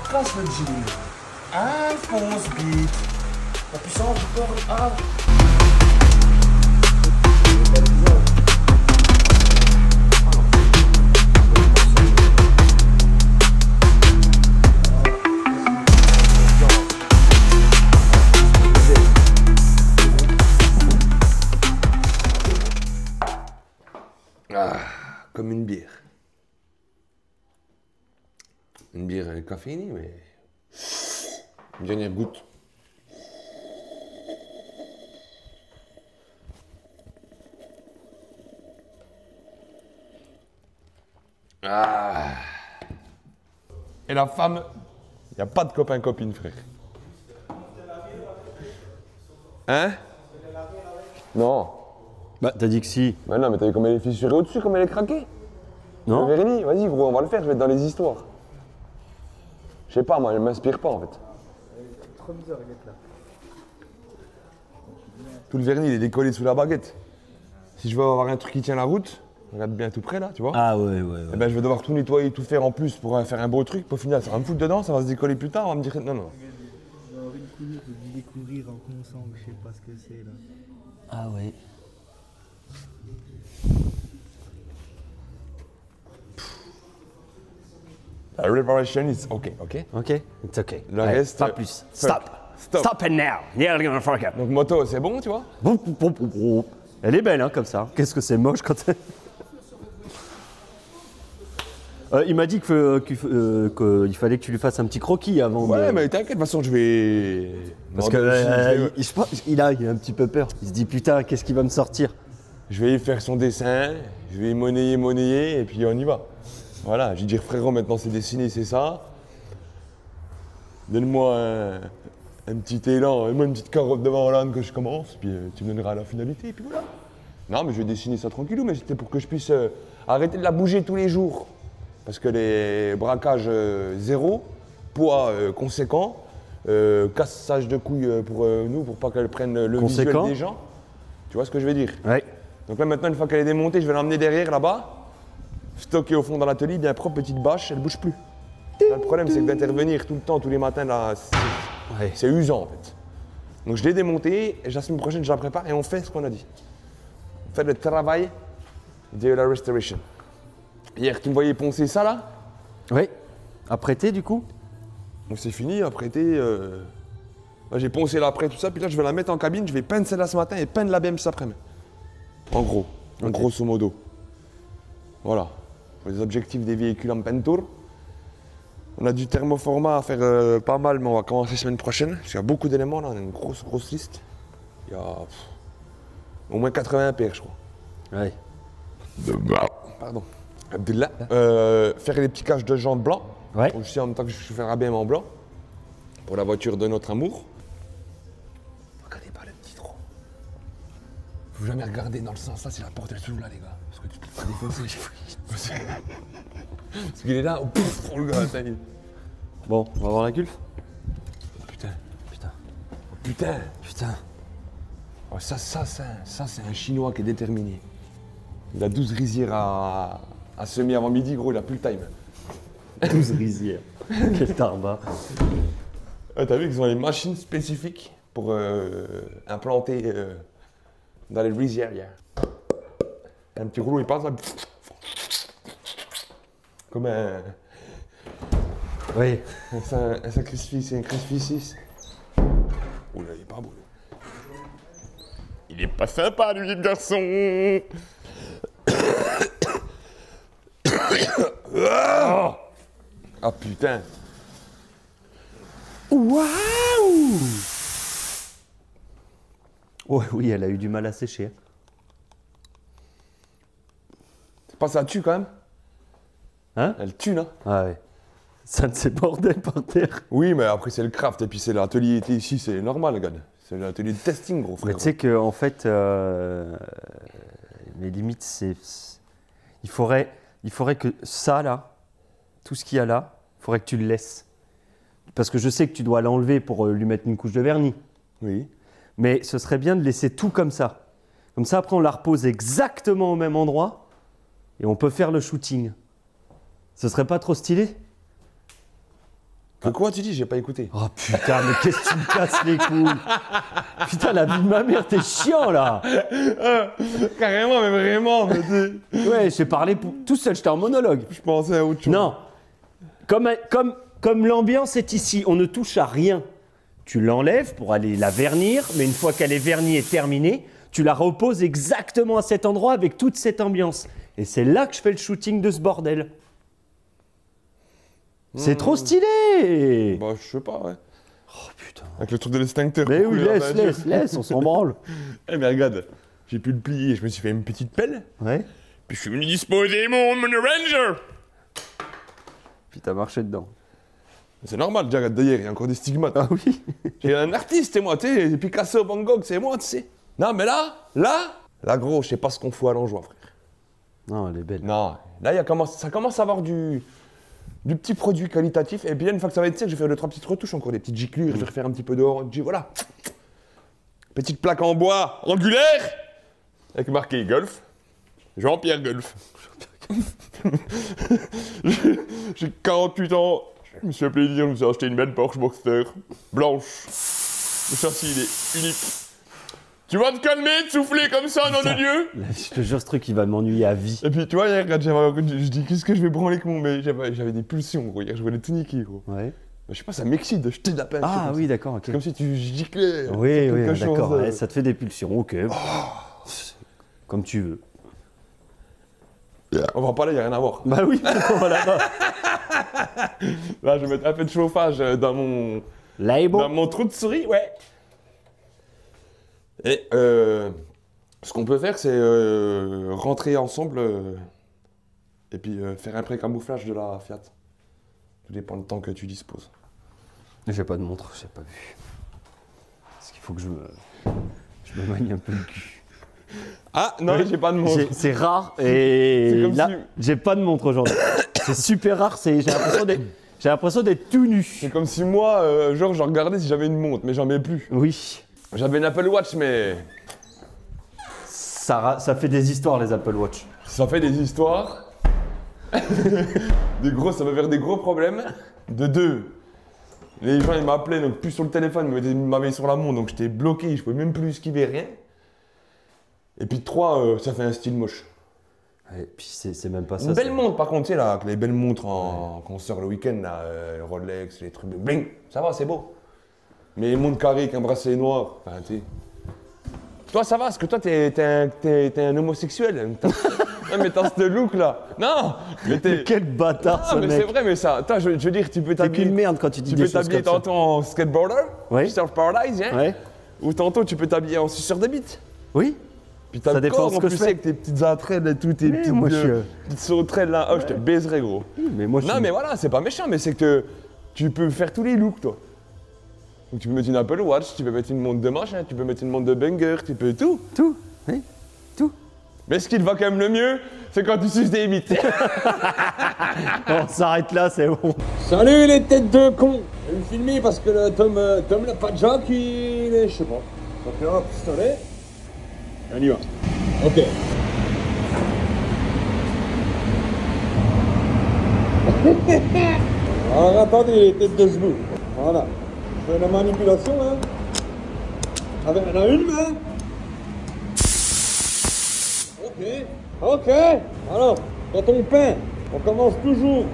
Classe le jean. Alphonse Beat. La puissance du corps. Ah. Ah, comme une bière. Une bière caféinée, mais une dernière goutte. Ah. Et la femme, il n'y a pas de copain-copine, frère. Hein? Non. Bah, t'as dit que si. Bah non, mais t'as vu comme elle est fissurée au-dessus, comme elle est craquée? Non? Vérénie, vas-y gros, on va le faire, je vais être dans les histoires. Je sais pas, moi, elle m'inspire pas en fait. Trop bizarre, elle est là. Tout le vernis, il est décollé sous la baguette. Si je veux avoir un truc qui tient la route, regarde bien tout près là, tu vois. Ah ouais. Eh ben, je vais devoir tout nettoyer, tout faire en plus pour faire un beau truc. Au final, ça va me foutre dedans, ça va se décoller plus tard, on va me dire non. Genre une couleur de découvrir en ensemble, je sais pas ce que c'est là. Ah ouais. La reparation is ok. Ok, it's ok. Le Allez, reste, pas plus. fuck. Stop it now. Yeah, you're gonna fuck it. Donc moto, c'est bon, tu vois. Elle est belle, hein, comme ça. Qu'est-ce que c'est moche quand elle... il m'a dit qu'il fallait que tu lui fasses un petit croquis avant Ouais, de... mais t'inquiète, de toute façon, je vais. Parce que je pense il a un petit peu peur. Il se dit, putain, qu'est-ce qu'il va me sortir? Je vais y faire son dessin, je vais y monnayer, et puis on y va. Voilà, je vais dire frérot, maintenant c'est dessiné, c'est ça. Donne-moi un petit élan, donne-moi une petite carotte devant l'âne que je commence, puis tu me donneras la finalité, et puis voilà. Non, mais je vais dessiner ça tranquillou, mais c'était pour que je puisse arrêter de la bouger tous les jours. Parce que les braquages zéro, poids conséquent, cassage de couilles pour nous, pour pas qu'elle prenne le visuel des gens. Tu vois ce que je veux dire? Ouais. Donc là maintenant, une fois qu'elle est démontée, je vais l'emmener derrière là-bas, stocker au fond dans l'atelier, bien propre, petite bâche, elle bouge plus. Là, le problème c'est que d'intervenir tout le temps, tous les matins, là, c'est usant en fait. Donc je l'ai démontée, et la semaine prochaine je la prépare et on fait ce qu'on a dit. On fait le travail de la restoration. Hier tu me voyais poncer ça là? Oui. Apprêté du coup? Donc c'est fini, apprêté. Là j'ai poncé l'après tout ça, puis là je vais la mettre en cabine, je vais peindre celle-là ce matin et peindre la BM cet après-midi. En gros, en grosso modo. Voilà. Pour les objectifs des véhicules en peinture. On a du thermoformat à faire pas mal, mais on va commencer la semaine prochaine. Parce qu'il y a beaucoup d'éléments là, on a une grosse liste. Il y a au moins 80 paires, je crois. Ouais. Pardon. Abdullah. Faire les petits caches de jantes blancs. Ouais. Aussi en même temps que je fais un ABM en blanc. pour la voiture de notre amour. Regardez pas le petit trou. Faut jamais regarder dans le sens là, c'est la porte elle s'ouvre là les gars. Parce que tu te fais défoncer. Parce qu'il est là, oh, pouf, oh, le gars, ça y est. Bon, on va voir la Gulf. Oh, putain, Putain, oh, putain. putain. Oh, ça c'est un Chinois qui est déterminé. Il a 12 rizières à semer avant midi, gros, il a plus le time. 12 rizières. Quel tarbat. Ah, t'as vu qu'ils ont les machines spécifiques pour implanter dans les rizières. Un petit rouleau, il passe là. Comme un Oui. sacrifice, un crucifix. Oula, il est pas beau. Il est pas sympa, lui, le garçon. Ah putain. Waouh. Ouais, oui, elle a eu du mal à sécher. C'est pas ça tue quand même. Hein? Elle tue, non? Ah ouais. Ça de ces bordels par terre. Oui, mais après c'est le craft et puis c'est l'atelier ici, c'est normal, gars. C'est l'atelier de testing, gros frère. Mais tu sais que en fait, les limites, c'est, il faudrait que ça là, tout ce qu'il y a là, il faudrait que tu le laisses. Parce que je sais que tu dois l'enlever pour lui mettre une couche de vernis. Oui. Mais ce serait bien de laisser tout comme ça. Comme ça, après, on la repose exactement au même endroit et on peut faire le shooting. Ce serait pas trop stylé? Que quoi tu dis? J'ai pas écouté. Oh putain, mais qu'est-ce que tu me casses les couilles? Putain, la vie de ma mère, t'es chiant là! Carrément, mais vraiment. Ouais, j'ai parlé tout seul, j'étais en monologue. Je pensais à autre chose. Non, comme l'ambiance est ici, on ne touche à rien. Tu l'enlèves pour aller la vernir, mais une fois qu'elle est vernie et terminée, tu la reposes exactement à cet endroit avec toute cette ambiance. Et c'est là que je fais le shooting de ce bordel. C'est trop stylé! Bah, je sais pas, ouais. Oh putain. Avec le truc de l'extincteur. Mais pour oui, couler la peinture. laisse, on s'en branle. Eh, mais regarde, j'ai pu le plier, je me suis fait une petite pelle, Ouais. puis je suis venu disposer mon Ranger. Puis t'as marché dedans. C'est normal, déjà, regarde, d'ailleurs, il y a encore des stigmates. Ah oui? J'ai un artiste, c'est moi, tu sais, Picasso, Van Gogh, c'est moi, tu sais. Non, mais là, gros, je sais pas ce qu'on fout à l'enjoie, frère. Non, elle est belle. Non, là, ça commence à avoir du petit produit qualitatif. Et puis là, une fois que ça va être sec, je vais faire 2-3 petites retouches, encore des petites giclures, je vais refaire un petit peu dehors. Voilà. Petite plaque en bois angulaire, avec marqué Golf. Jean-Pierre Golf. J'ai 48 ans, je me suis fait plaisir, je me suis acheté une belle Porsche Boxster, blanche. Le châssis, il est unique. Tu vas te calmer, de souffler comme ça, nom de Dieu? Là, je te jure, ce truc, il va m'ennuyer à vie. Et puis, tu vois, hier, quand je dis, qu'est-ce que je vais branler avec mon... Mais j'avais des pulsions, gros. Hier, je voulais tout niquer, gros. Ouais. Mais je sais pas, ça m'excite de jeter de la peinture. Ah comme oui, ça. d'accord, ok. C'est comme si tu giclais. Oui, quelque oui, chose, d'accord. Ouais, ça te fait des pulsions, ok. Comme tu veux. On va en parler, il n'y a rien à voir. Bah oui, on va là-bas. Là, je vais mettre un peu de chauffage dans mon Label. trou de souris, ouais. Et ce qu'on peut faire, c'est rentrer ensemble et puis faire un pré-camouflage de la Fiat. Tout dépend du temps que tu disposes. J'ai pas de montre, j'ai pas vu. Parce qu'il faut que je me manie un peu le cul. Ah non, j'ai pas de montre. C'est rare et C'est comme là, si- j'ai pas de montre aujourd'hui. C'est super rare, j'ai l'impression d'être tout nu. C'est comme si moi, genre, je regardais si j'avais une montre, mais j'en ai plus. Oui. J'avais une Apple Watch, mais Ça fait des histoires, les Apple Watch. ça fait des histoires. Ça va faire des gros problèmes. De deux, les gens ils m'appelaient, donc plus sur le téléphone, ils m'avaient sur la montre, donc j'étais bloqué, je pouvais même plus esquiver rien. Et puis de trois, ça fait un style moche. Et puis c'est même pas ça. Une belle c'est- montre par contre, tu sais là, les belles montres qu'on sort le week-end, là, Rolex, les trucs de bling, ça va, c'est beau. Mais les montres carrées avec un bracelet noir, enfin tu sais. Toi ça va, parce que toi t'es un homosexuel. Non mais t'as ce look là. Non mais t'es... Quel bâtard ce Ah mais c'est mec. vrai, mais ça, attends, je veux dire, tu peux T'es t'habiller... qu'une merde quand tu dis Tu des peux choses t'habiller comme ça. tantôt en skateboarder, Ouais. surf paradise, hein, Ouais. ou tantôt tu peux t'habiller en suceur de bite. Oui. Puis t'as Ça le dépend corps ce en que plus je fais. avec tes petites entraînes et tout, tes Mais petites, moi, je suis, petites sauterelles là, oh je te baiserais gros. Oui, mais moi je Non suis... mais voilà, c'est pas méchant, mais c'est que tu peux faire tous les looks toi. Donc tu peux mettre une Apple Watch, tu peux mettre une montre de machin, tu peux mettre une montre de banger, tu peux tout. Tout, oui, tout. Mais ce qui te va quand même le mieux, c'est quand tu suces des bites. On s'arrête là, c'est bon. Salut les têtes de cons. Je vais me filmer parce que le Tom le Padjack, il est, je sais pas. Ça fait un pistolet. On y va. Ok. Alors attendez les têtes de zbou. Voilà. Je fais la manipulation hein. Avec une main. Ok. Ok. Alors, quand on peint, on commence toujours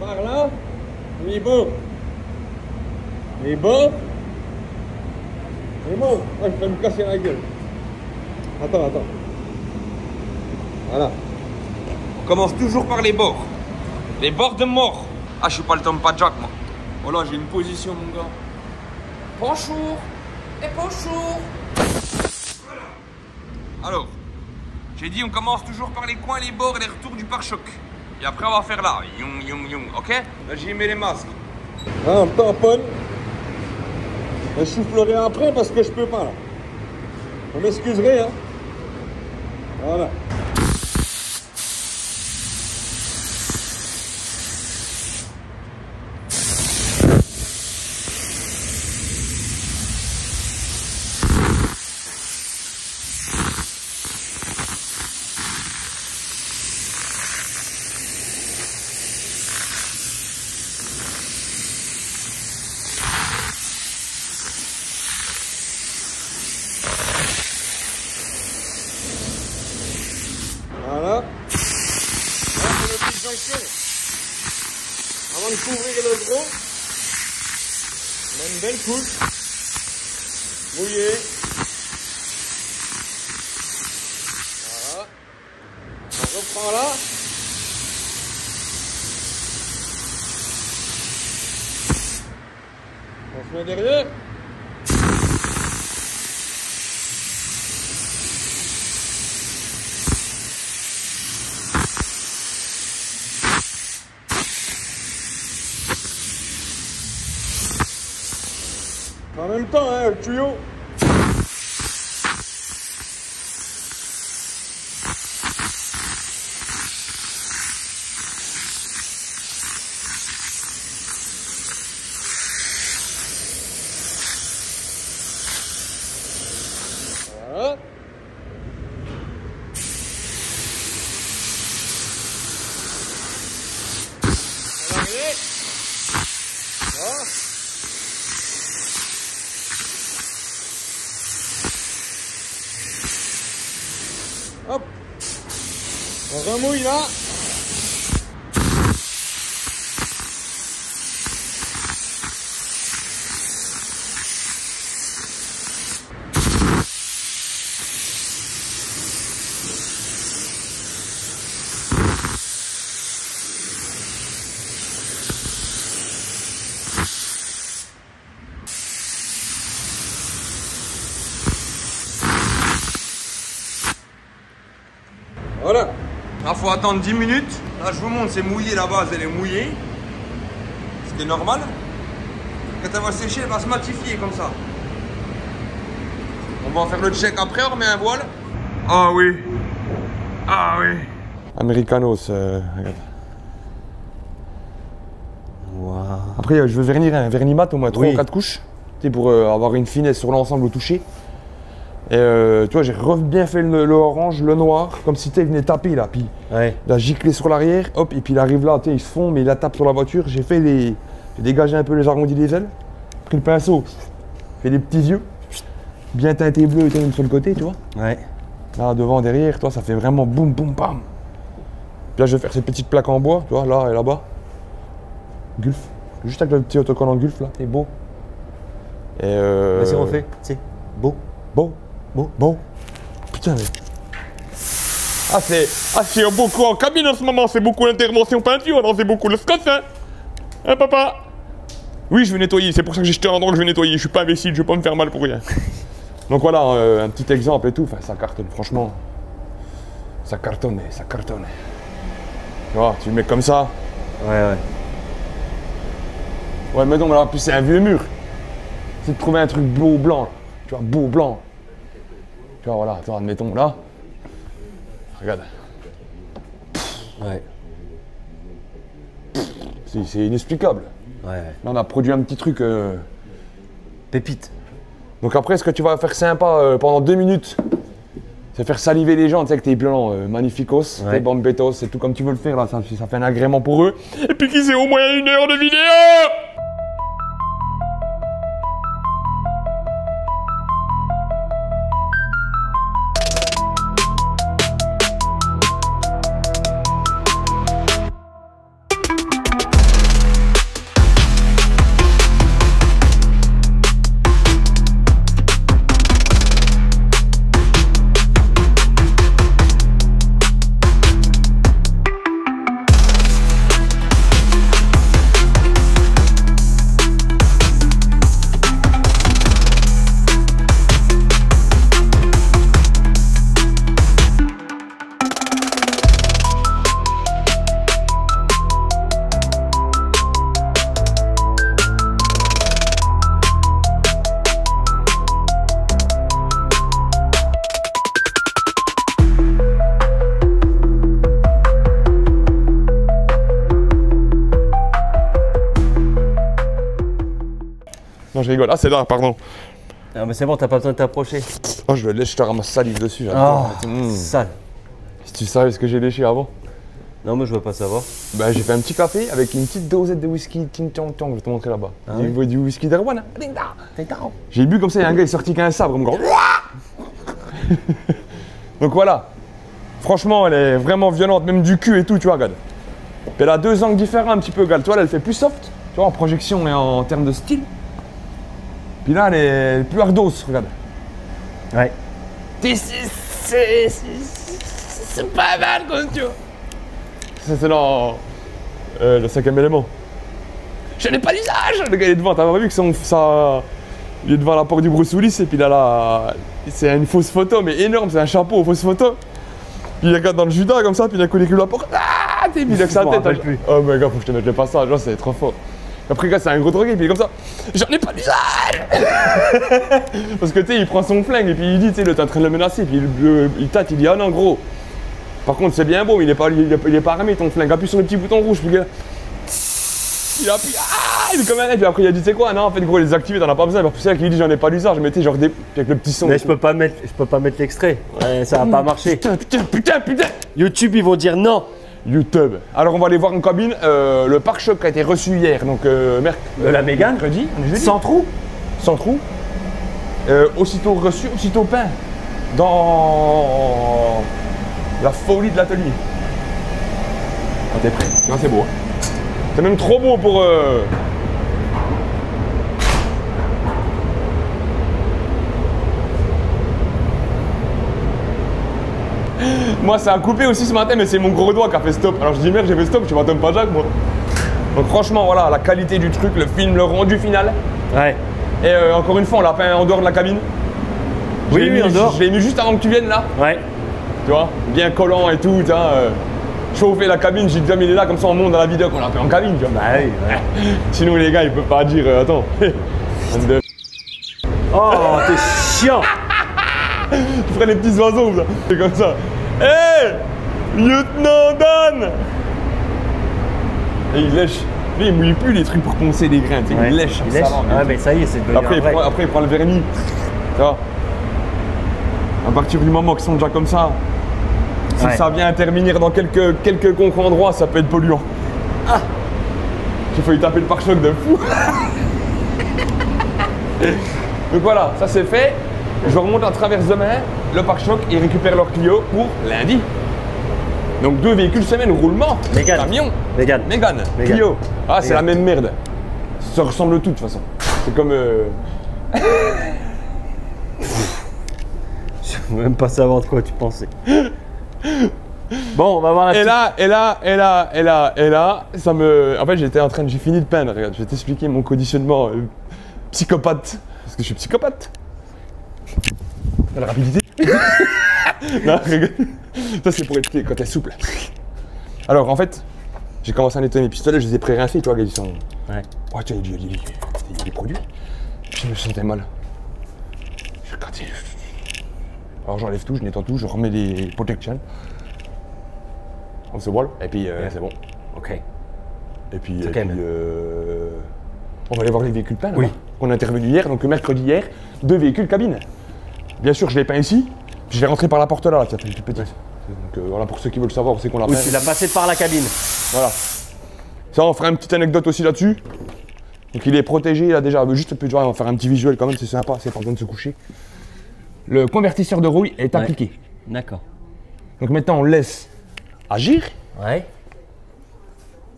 par là, les bas. Les bas. Les bas. Ah, je vais me casser la gueule. Attends. Voilà. On commence toujours par les bords. Les bords de mort. Ah, je suis pas le Tom Padjack, moi. Oh là, j'ai une position, mon gars. Bonjour. Et bonjour. Voilà. Alors, j'ai dit, on commence toujours par les coins, les bords et les retours du pare-choc. Et après, on va faire là. Yung. Ok? Là, j'y mets les masques. Là, on tamponne. Je soufflerai après parce que je peux pas là. Vous m'excuserez, hein. Voilà. Voilà. Là, c'est le petit jonction. Avant de couvrir le gros, on met une belle couche. Mouillée. Voilà. On reprend là. On se met derrière. En même temps, hein, le tuyau. Voilà. On va arriver. Voilà. Hop, on remouille là. Voilà. Là, faut attendre 10 minutes. Là, je vous montre, c'est mouillé, la base, elle est mouillée. Ce qui est normal. Quand elle va sécher, elle va se matifier comme ça. On va en faire le check après, on remet un voile. Ah oui. Ah oui. Americanos, regarde. Wow. Après, je veux vernir un vernis mat au moins 3 Oui. ou 4 couches. Tu sais, pour avoir une finesse sur l'ensemble au toucher. Et tu vois, j'ai bien fait le orange, le noir, comme si tu venais taper là. Puis Ouais. il a giclé sur l'arrière, hop, et puis il arrive là, tu sais, il se fond, mais il la tape sur la voiture. J'ai dégagé un peu les arrondis des ailes, pris le pinceau, fait des petits yeux, bien teinté bleu, tu sais, sur le côté, tu vois. Ouais. Là, devant, derrière, toi, ça fait vraiment boum, boum, bam. Puis là, je vais faire ces petites plaques en bois, tu vois, là et là-bas. Gulf. Juste avec le petit autocollant Gulf, là, c'est beau. Et Vas-y, refais. C'est beau. Beau. Bon. Putain, mais. Ah, c'est beaucoup en cabine en ce moment, c'est beaucoup l'intervention peinture, alors c'est beaucoup le scotch, hein. Hein, papa? Oui, je vais nettoyer, c'est pour ça que j'ai jeté un endroit que je vais nettoyer, je suis pas imbécile, je vais pas me faire mal pour rien. Donc voilà, un petit exemple et tout, enfin, ça cartonne, franchement. Ça cartonne. Tu vois, tu le mets comme ça. Ouais. Ouais, mais non, mais là, en plus, c'est un vieux mur. c'est de trouver un truc beau blanc. Là. Tu vois, beau blanc. Tu vois, voilà, attends, admettons là. Regarde. Ouais. C'est inexplicable. Ouais. Là, on a produit un petit truc. Pépite. Donc après, ce que tu vas faire sympa pendant 2 minutes, c'est faire saliver les gens, tu sais, avec tes blancs magnificos, tes bombetos, c'est tout comme tu veux le faire, là, ça fait un agrément pour eux. Et puis qu'ils aient au moins 1 heure de vidéo. Non, je rigole. Ah, c'est là, pardon. Ah, mais c'est bon, t'as pas besoin de t'approcher. Oh, je le lèche, je te ramasse salive dessus. Oh, sale. Si tu savais ce que j'ai léché avant. Non, mais je veux pas savoir. Bah, j'ai fait un petit café avec une petite dosette de whisky Ting Tong Tong, je vais te montrer là-bas. Du whisky d'Erwan. J'ai bu comme ça, il y a un gars qui est sorti qu'un sabre, mon gars. Donc voilà. Franchement, elle est vraiment violente, même du cul et tout, tu vois, regarde. Puis elle a 2 angles différents un petit peu, regarde. Toi, là, elle fait plus soft, tu vois, en projection et en termes de style. Puis là, elle est plus ardos, regarde. Ouais. C'est pas mal, quoi, tu vois. Ça, c'est dans le 5e élément. Je n'ai pas d'usage. Le gars, il est devant, t'as pas vu que il est devant la porte du Bruce Willis et puis là, c'est une fausse photo, mais énorme, c'est un chapeau, fausse photo. Puis il regarde dans le Judas comme ça, puis d'un coup, il écrit la porte. Ah, puis il a que sa tête. Oh, mais gars, faut que je te mette le passage, là, c'est trop fort. Après, gars, c'est un gros drogué, puis il est comme ça. J'en ai pas d'usage. Parce que tu sais, il prend son flingue et puis il dit, tu sais, t'es en train de le menacer, puis il tâte, il dit, ah non, gros. Par contre, c'est bien beau, mais il est pas armé, ton flingue. Appuie sur le petit bouton rouge, puis gars. Il appuie, ah, il est comme un. Et puis après, il a dit, tu sais quoi, non, en fait, gros, les activer, t'en as pas besoin. C'est là qu'il dit, j'en ai pas d'usage, mais tu sais, genre avec le petit son. Mais je peux pas mettre l'extrait. Ouais, ça va pas marcher. Putain. YouTube, ils vont dire non. YouTube. Alors, on va aller voir en cabine. Le pare-choc a été reçu hier, donc la Mégane. Mercredi. Sans trou. Sans trou. Aussitôt reçu, aussitôt peint. Dans la folie de l'atelier. Ah, t'es prêt? Non, c'est beau. Hein. C'est même trop beau pour. Moi, ça a coupé aussi ce matin, mais c'est mon gros doigt qui a fait stop. Alors je dis merde, j'ai fait stop, je m'attends pas Jack, moi. Donc franchement, voilà, la qualité du truc, le film, le rendu final. Ouais. Et encore une fois, on l'a peint en dehors de la cabine. Oui, en dehors. Je l'ai mis juste avant que tu viennes là. Ouais. Tu vois, bien collant et tout, tu vois. Chauffer la cabine, j'ai déjà mis là, comme ça on monte dans la vidéo qu'on l'a peint en cabine, tu vois. Bah oui, ouais. Sinon les gars, ils peuvent pas dire, attends. Oh, t'es chiant. Tu ferais les petits oiseaux, ça. C'est comme ça. Hé Lieutenant Dan. Et il lèche. Lui, il mouille plus les trucs pour poncer les grains, tu sais, il lèche. Il lèche. Ah, mais ça y est, c'est devenu après, vrai. Après, il prend le vernis. Tu vois. À partir du moment qu'ils sont déjà comme ça, si ça vient intervenir dans quelques endroits, ça peut être polluant. Ah. J'ai failli taper le pare-choc de fou. Donc voilà, ça c'est fait. Je remonte à travers demain le pare-choc et récupère leur Clio pour lundi. Donc 2 véhicules semaine, roulement, Mégane. camion, Mégane. Clio. Ah, c'est la même merde. Ça ressemble tout de toute façon. C'est comme... Je veux même pas savoir de quoi tu pensais. Bon, on va voir la Et là, ça me... En fait, j'ai fini de peindre. Regarde, je vais t'expliquer mon conditionnement psychopathe. Parce que je suis psychopathe. La rapidité. Non, regarde. Ça, c'est pour être quand t'es souple. Alors, en fait, j'ai commencé à nettoyer mes pistolets, je les ai pré-rincés, tu vois, ils sont... Ouais. Ouais, tu vois, il y a des produits. Je me sentais mal. Je grattais. Alors j'enlève tout, je nettoie tout, je remets les protections. On se voile, et puis c'est bon. Ok. Et puis, Ok, mais- on va aller voir les véhicules peints. Oui. Là-bas. On est intervenu hier, donc mercredi hier, 2 véhicules cabine. Bien sûr, je les peins ici, puis je vais rentrer par la porte là, tiens, toute petite. Donc voilà, pour ceux qui veulent savoir, c'est qu'on l'a Oui, peint. tu l'as passé par la cabine. Voilà. Ça, on fera une petite anecdote aussi là-dessus. Donc il est protégé, là déjà, juste tu vois, on va faire un petit visuel quand même, c'est sympa, c'est pas besoin de se coucher. Le convertisseur de rouille est appliqué. D'accord. Donc maintenant, on laisse agir. Ouais.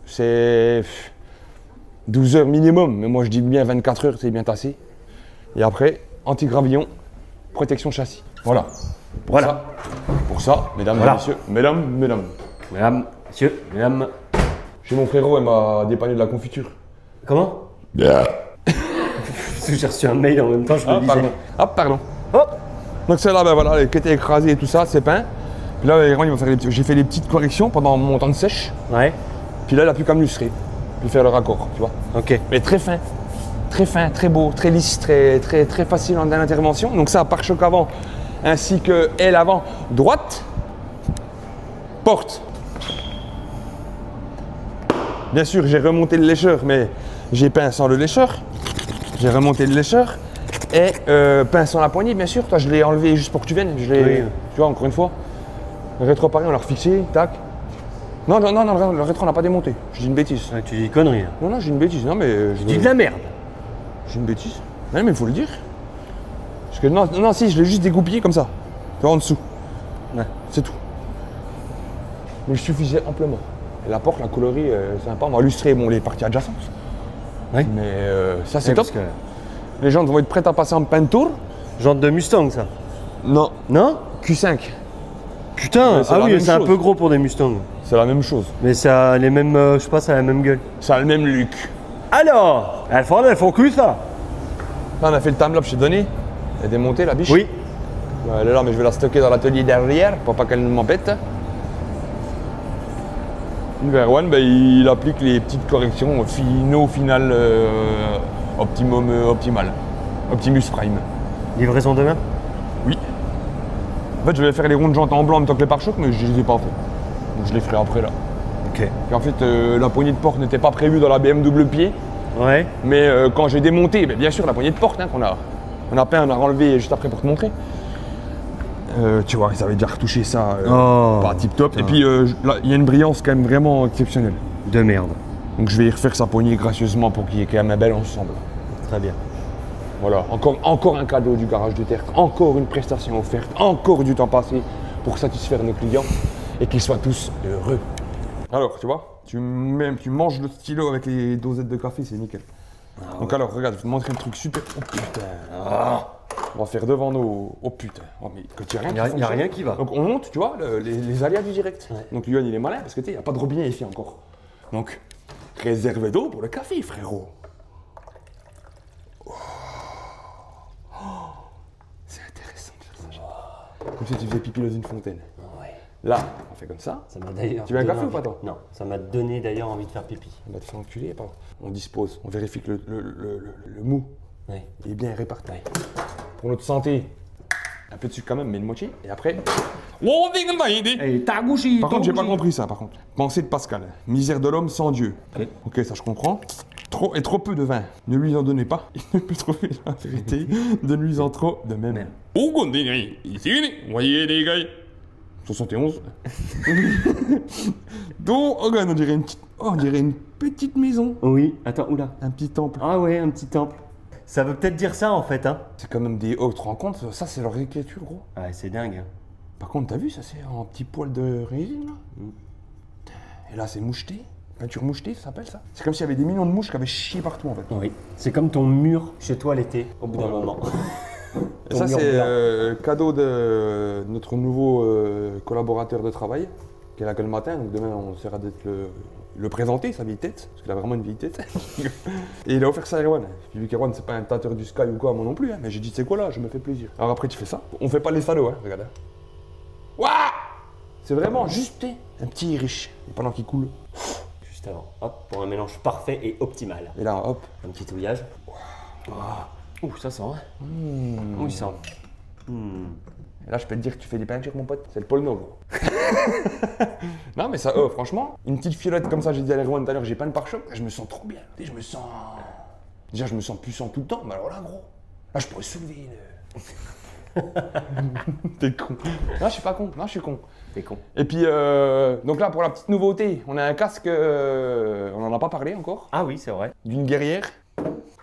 C'est 12 heures minimum, mais moi je dis bien 24 heures, c'est bien tassé. Et après, anti-gravillon, protection châssis. Voilà. Voilà. Pour ça, mesdames Voilà. et messieurs, mesdames, Mesdames, messieurs, mesdames. chez mon frérot, elle m'a dépanné de la confiture. Comment? Parce que j'ai reçu un mail en même temps, je me Ah, disais. pardon. Ah, pardon. Hop. Donc celle-là, ben voilà, qui était écrasée et tout ça, c'est peint. Puis là, il va faire j'ai fait les petites corrections pendant mon temps de sèche. Ouais. Puis là, il a plus qu'à me lustrer. Puis faire le raccord, tu vois. Ok. Mais très fin, très beau, très lisse, très facile en intervention. Donc ça, pare-choc avant, ainsi que aile avant droite, porte. Bien sûr, j'ai remonté le lécheur, mais j'ai peint sans le lécheur. J'ai remonté le lécheur et peint sans la poignée, bien sûr. Toi, je l'ai enlevé juste pour que tu viennes. Je l'ai, Oui. tu vois, encore une fois. Le rétro pareil, on l'a refixé, tac. Non, le rétro, on n'a pas démonté. Je dis une bêtise. Ouais, tu dis conneries. Là. Non, j'ai une bêtise. Non, mais Tu dis de la merde. j'ai une bêtise. Ouais, mais il faut le dire. Parce que non, si, je l'ai juste dégoupillé comme ça. Tu vois, en dessous. Ouais. C'est tout. Mais il suffisait amplement. Et la porte, la colorie, c'est sympa. On va illustrer les parties adjacentes. Oui. Mais ça, c'est Ouais, top. parce que... Les gens vont être prêts à passer en peinture. Genre de Mustang, ça. Non. Non? Q5. Putain, Mais c'est ah la oui, même c'est un chose. peu gros pour des Mustangs. C'est la même chose. Mais ça a les mêmes, je sais pas, ça a la même gueule. Ça a le même look. Alors, elles font que ça. Là, on a fait le timelapse chez Denis. Elle est démontée, la biche. Oui. Ouais, elle est là, mais je vais la stocker dans l'atelier derrière pour pas qu'elle m'embête. Le R1, ben, il applique les petites corrections finales optimal. Optimus Prime. Livraison demain? Oui. En fait, je vais faire les ronds de jantes en blanc en même temps que les pare-chocs, mais je les ai pas fait. Donc je les ferai après là. Ok. Et en fait, la poignée de porte n'était pas prévue dans la BMW pied, Ouais. mais quand j'ai démonté, ben, bien sûr, la poignée de porte qu'on a peint, on a enlevé juste après pour te montrer. Tu vois, ils avaient déjà retouché ça, Oh. pas tip top. Et puis là, il y a une brillance quand même vraiment exceptionnelle. De merde. Donc je vais y refaire sa poignée gracieusement pour qu'il y ait quand même un bel ensemble. Très bien. Voilà, encore un cadeau du garage de terre, encore une prestation offerte, encore du temps passé pour satisfaire nos clients et qu'ils soient tous heureux. Alors, tu vois, tu manges le stylo avec les dosettes de café, c'est nickel. Donc alors, regarde, je vais te montrer un truc super. Oh putain. On va faire devant nos. Oh putain. Oh, mais quand il n'y a rien Il y a fonctionne. rien qui va. Donc on monte, tu vois, les aléas du direct. Ouais. Donc Yoann, il est malin parce que tu sais, il n'y a pas de robinet ici encore. Donc, réserve d'eau pour le café, frérot. C'est intéressant de faire ça. Comme si tu faisais pipi dans une fontaine. Ouais. Là, on fait comme ça. Ça m'a d'ailleurs. Tu veux un donné café ou envie- pas, toi? Non, ça m'a donné d'ailleurs envie de faire pipi. On va te faire enculer, pardon. On dispose, on vérifie que le mou Ouais. il est bien réparti. Pour notre santé, un peu de sucre quand même, mais une moitié. Et après. Par contre, j'ai pas compris ça, par contre. Pensée de Pascal. Misère de l'homme sans Dieu. Ok, ça je comprends. Trop peu de vin. Ne lui en donnez pas. Il ne peut trouver la vérité. Donne-lui-en trop de même. Même. Voyez les gars. 71. Donc, oh, regarde, on dirait une petite maison. Oui. Attends, oula. Un petit temple. Ah ouais, un petit temple. Ça veut peut-être dire ça en fait, hein. C'est quand même des. Oh, tu te rends compte? Ça, c'est leur écriture, gros. Ouais, c'est dingue. Hein. Par contre, t'as vu, ça, c'est en petit poil de résine, là. Et là, c'est moucheté. Peinture mouchetée, ça s'appelle ça. C'est comme s'il y avait des millions de mouches qui avaient chié partout, en fait. Oui. C'est comme ton mur chez toi l'été, au bout d'un moment. Et ça, mur c'est blanc. cadeau de notre nouveau collaborateur de travail, qui est là que le matin. Donc demain, on essaiera d'être le présenter, sa vieille tête, parce qu'il a vraiment une vieille tête. Et il a offert ça à Erwan. Puis vu qu'Erwan, c'est pas un tâteur du Sky ou quoi, moi non plus. Hein, mais j'ai dit, c'est quoi là, je me fais plaisir. Alors après, tu fais ça. On fait pas les salauds, hein, regarde. Ouah, c'est vraiment juste un petit riche. Et pendant qu'il coule. Juste avant. Hop, pour un mélange parfait et optimal. Et là, hop. Un petit touillage. Ouh, ça sent, hein. Ouh, il sent. Et là, je peux te dire que tu fais des peintures, mon pote. C'est le pôle Nord, gros. Non, mais ça, franchement, une petite fiolette comme ça, j'ai dit à l'Erwan tout à l'heure, j'ai peint le pare-choc, je me sens trop bien. Et je me sens. Déjà, je me sens puissant tout le temps, mais alors là, gros, là, je pourrais soulever une. T'es con. Non, je suis pas con. Non, je suis con. T'es con. Et puis, donc là, pour la petite nouveauté, on a un casque, on n'en a pas parlé encore, Ah oui, c'est vrai. d'une guerrière.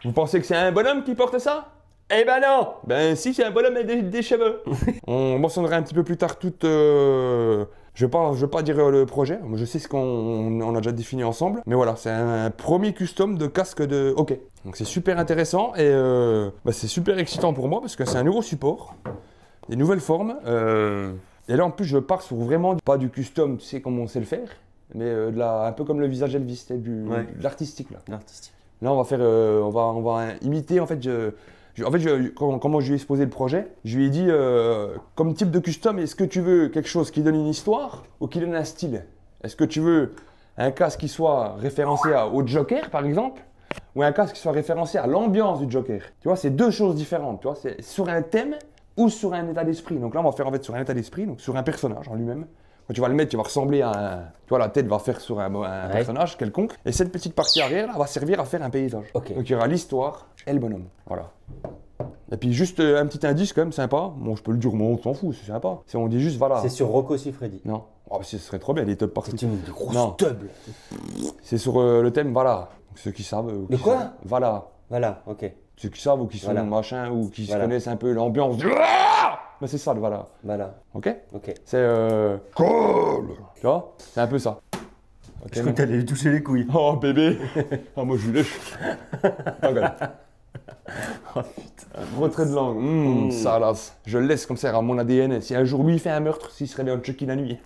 Vous pensez que c'est un bonhomme qui porte ça? Eh ben non! Ben si, c'est un bonhomme avec des cheveux. On mentionnera un petit peu plus tard toute... je vais pas dire le projet, je sais ce qu'on a déjà défini ensemble. Mais voilà, c'est un premier custom de casque de hockey. Donc c'est super intéressant et c'est super excitant pour moi parce que c'est un nouveau support, des nouvelles formes. Et là en plus je pars sur vraiment pas du custom, tu sais comment on sait le faire, mais un peu comme le visage Elvis, de l'artistique là. L'artistique. Là, on va faire, on va imiter. En fait, comment je lui ai exposé le projet, je lui ai dit, comme type de custom, est-ce que tu veux quelque chose qui donne une histoire ou qui donne un style? Est-ce que tu veux un casque qui soit référencé au Joker, par exemple, ou un casque qui soit référencé à l'ambiance du Joker? Tu vois, c'est deux choses différentes. Tu vois, c'est sur un thème ou sur un état d'esprit. Donc là, on va faire en fait sur un état d'esprit, donc sur un personnage en lui-même. Quand tu vas le mettre, tu vas ressembler à un... Tu vois, la tête va faire sur un personnage quelconque. Et cette petite partie arrière, là, va servir à faire un paysage. Ok. Donc il y aura l'histoire et le bonhomme. Voilà. Et puis juste un petit indice quand même sympa. Bon, je peux le dire, mais on s'en fout, c'est sympa. Si on dit juste, voilà. C'est sur Rocco Siffredi. Non. Oh, ce serait trop bien, les top partout. C'est une grosse Non. teub. C'est sur le thème, voilà. Donc, ceux qui savent. Le quoi? Voilà. Voilà, ok. Ceux qui savent ou qui sont Voilà. machin ou qui Voilà. connaissent un peu l'ambiance. Mais c'est ça, le voilà. Voilà, Ok? ok. C'est cool. Tu vois? C'est un peu ça. Ok, Je crois que t'allais lui toucher les couilles. oh bébé. Ah moi je lui lèche. Ah, regarde. Oh putain. Retrait de langue. Salace. Je le laisse comme ça à mon ADN. Si un jour lui il fait un meurtre, s'il serait bien de Chucky la nuit.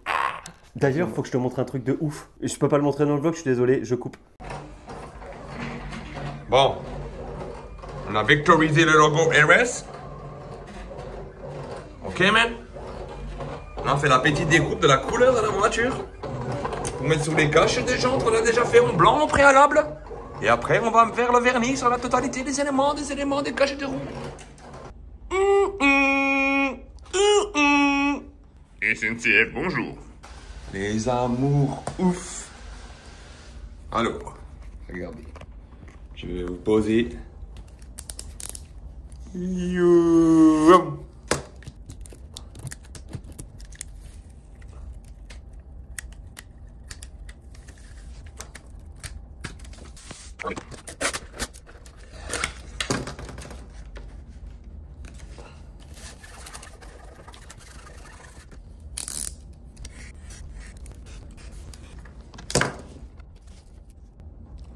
D'ailleurs, faut que je te montre un truc de ouf. Et je peux pas le montrer dans le vlog, je suis désolé, je coupe. Bon. On a vectorisé le logo RS. Ok, man. On a fait la petite découpe de la couleur de la voiture. Pour mettre sur les caches des jantes, on l'a déjà fait en blanc au préalable. Et après, on va faire le vernis sur la totalité des éléments des caches de roue. SNCF, bonjour. Les amours ouf. Alors, regardez. Je vais vous poser. You.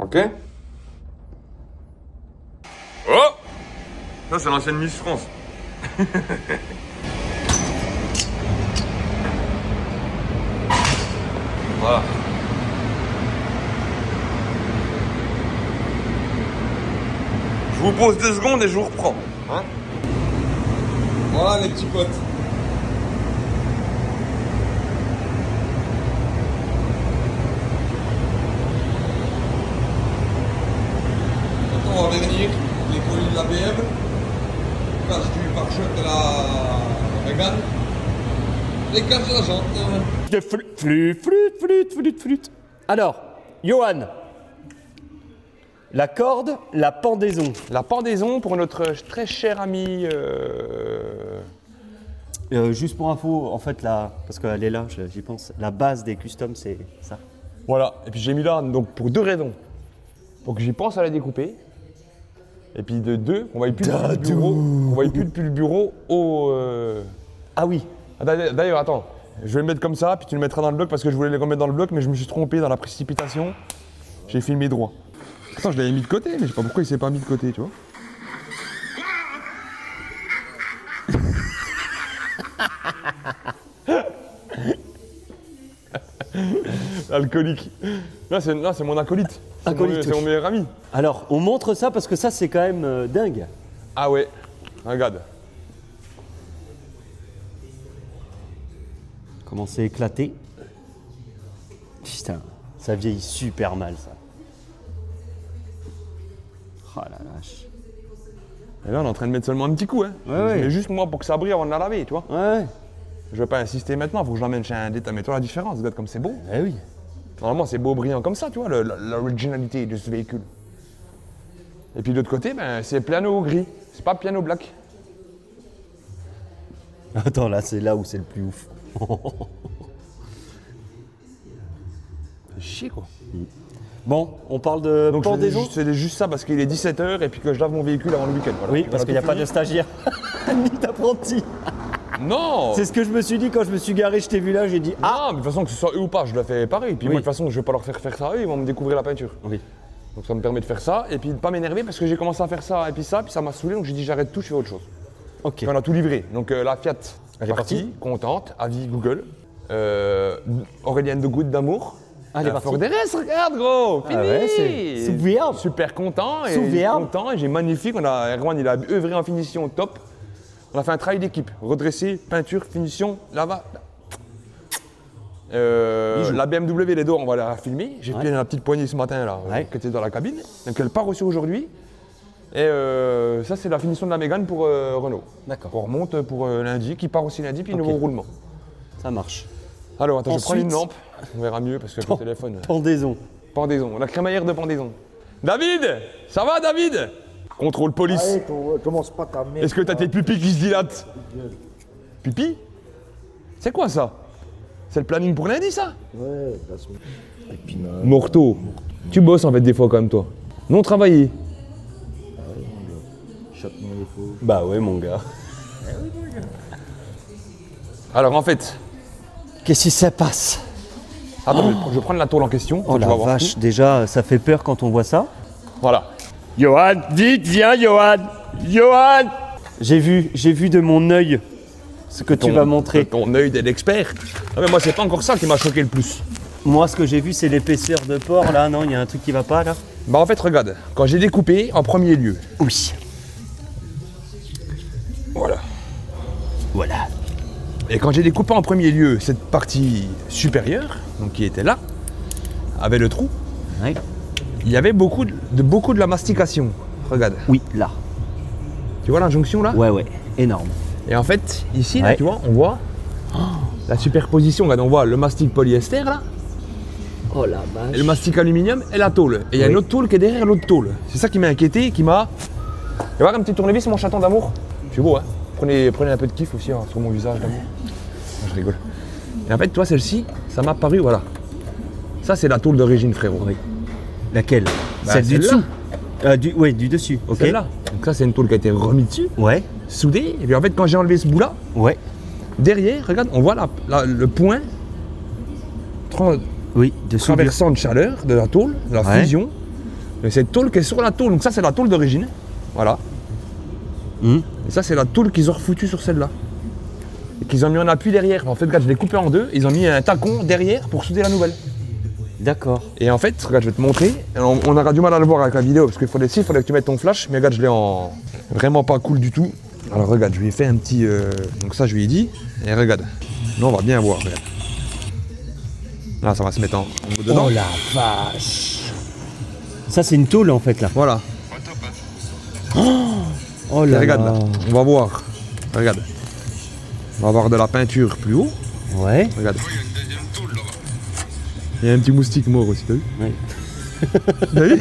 Ok? Oh! Ça, c'est l'ancienne Miss France. Voilà. Je vous pose 2 secondes et je vous reprends. Hein? Voilà les petits potes. Maintenant on va vernir les colis de la BM, cache du pare-choc de la Mégane, les caches de la jante. Flûte. Alors, Johan, la corde, la pendaison. La pendaison pour notre très cher ami. Juste pour info, en fait, parce qu'elle est là, j'y pense, la base des customs, c'est ça. Voilà. Et puis j'ai mis là donc pour 2 raisons. Donc j'y pense à la découper. Et puis de 2, on va y plus depuis le bureau. On va y plus depuis le bureau au. Ah oui. Ah, d'ailleurs, attends. Je vais le mettre comme ça, puis tu le mettras dans le bloc parce que je voulais les remettre dans le bloc, mais je me suis trompé dans la précipitation. J'ai filmé droit. Attends, je l'avais mis de côté, mais je sais pas pourquoi il s'est pas mis de côté, tu vois. Alcoolique. Là, c'est mon acolyte. C'est mon meilleur ami. Alors, on montre ça parce que ça, c'est quand même dingue. Ah ouais, regarde. Comment c'est éclaté. Putain, ça vieillit super mal, ça. Oh la vache. Et là, on est en train de mettre seulement un petit coup. Hein. Ouais. Mais juste moi pour que ça brille avant de la laver, tu vois. Ouais. Je vais pas insister maintenant, faut que je l'emmène chez un détail. Mais toi, la différence, regarde comme c'est beau. Eh oui. Normalement, c'est beau brillant comme ça, tu vois, l'originalité de ce véhicule. Et puis de l'autre côté, ben, c'est piano gris, c'est pas piano black. Attends, là, c'est là où c'est le plus ouf. Chier quoi. Bon, on parle de Donc pendaison. je fais juste ça parce qu'il est 17h et puis que je lave mon véhicule avant le week-end. Voilà. Oui, Et parce on qu'il n'y a tout pas fini. de stagiaire, ni d'apprenti. Non. C'est ce que je me suis dit quand je me suis garé, je t'ai vu là, j'ai dit ah. Ah, mais de toute façon, que ce soit eux ou pas, je le fais pareil. Puis Oui. moi, de toute façon, je vais pas leur faire ça à eux, ils vont me découvrir la peinture. Oui. Donc ça me permet de faire ça et puis de pas m'énerver parce que j'ai commencé à faire ça et puis ça m'a saoulé donc j'ai dit j'arrête tout, je fais autre chose. Ok. Puis on a tout livré. Donc la Fiat Elle est partie. contente, avis Google. Aurélienne de Goutte d'amour. Elle est partie. Fort des restes, regarde gros, fini. Ah ouais, c'est superbe. Super content et Superbe. content et j'ai magnifique. Erwan il a œuvré en finition top. On a fait un travail d'équipe, redressé, peinture, finition, lava. La BMW, les deux, on va la filmer. J'ai fait la petite poignée ce matin là, qui était dans la cabine. Donc elle part aussi aujourd'hui. Et ça, c'est la finition de la Mégane pour Renault. D'accord. On remonte pour lundi, qui part aussi lundi, puis nouveau roulement. Ça marche. Alors attends, je prends une Ensuite- lampe. On verra mieux parce que le téléphone. Pendaison. Pendaison, la crémaillère de pendaison. David, ça va David? Contrôle police. Allez, commence pas ta merde. Est-ce que t'as tes pupilles qui se dilatent? Pipi? C'est quoi ça? C'est le planning pour lundi ça? Ouais, la semaine. Épinal. Morteau. Tu bosses en fait des fois quand même toi. Non travaillé. Châtement les faux. Bah ouais, mon gars. Alors en fait, Qu'est-ce qui se passe? attends, je vais prendre la tôle en question. Oh tu la vas voir vache, tout. déjà, ça fait peur quand on voit ça. Voilà. Johan, vite, viens, Johan. Johan. J'ai vu de mon œil ce que tu vas montrer. Ton œil d'expert. Ah mais moi c'est pas encore ça qui m'a choqué le plus. Moi, ce que j'ai vu, c'est l'épaisseur de porc. Là, non, il y a un truc qui va pas là. Bah en fait regarde, quand j'ai découpé en premier lieu, Oui. voilà. Voilà. Et quand j'ai découpé en premier lieu cette partie supérieure, donc qui était là, avec le trou, Ouais. il y avait beaucoup de la mastication. Regarde. Oui, là. Tu vois la jonction là? Ouais, énorme. Et en fait, ici, là, Ouais. tu vois, on voit la superposition. Regarde, on voit le mastic polyester là, Oh la et vache. le mastic aluminium et la tôle. Et il y a Oui. une autre tôle qui est derrière l'autre tôle. C'est ça qui m'a inquiété, qui m'a. Tu vois un petit tournevis, mon chaton d'amour? C'est beau, hein? Prenez un peu de kiff aussi hein, sur mon visage d'amour. Je rigole. Et en fait, toi, celle-ci, ça m'a paru, voilà. Ça, c'est la tôle d'origine, frérot. Oui. Laquelle? Bah, Celle du celle-là. dessous. Ouais, du dessus. Ok. Celle-là. Donc ça, c'est une tôle qui a été remise dessus, Ouais. soudée. Et puis en fait, quand j'ai enlevé ce bout-là, Ouais. derrière, regarde, on voit le point Oui, dessous. traversant de chaleur de la tôle, de la Ouais. fusion. Et cette tôle qui est sur la tôle. Donc ça, c'est la tôle d'origine. Voilà. Hum. Et ça, c'est la tôle qu'ils ont refoutue sur celle-là. Et qu'ils ont mis en appui derrière. En fait, regarde, je l'ai coupé en deux. Ils ont mis un tacon derrière pour souder la nouvelle. D'accord. Et en fait, regarde, je vais te montrer. On aura du mal à le voir avec la vidéo parce qu'il fallait que tu mettes ton flash. Mais regarde, je l'ai en vraiment pas cool du tout. Alors regarde, je lui ai fait un petit. Donc ça, je lui ai dit. Et regarde. Là, on va bien voir. Regarde. Là, ça va se mettre en dedans. Oh la vache. Ça, c'est une tôle en fait là. Voilà. Oh Et là regarde là. là. On va voir. Regarde. On va avoir de la peinture plus haut. Ouais. Regarde. Il y a un petit moustique mort aussi, t'as vu? Ouais. T'as vu?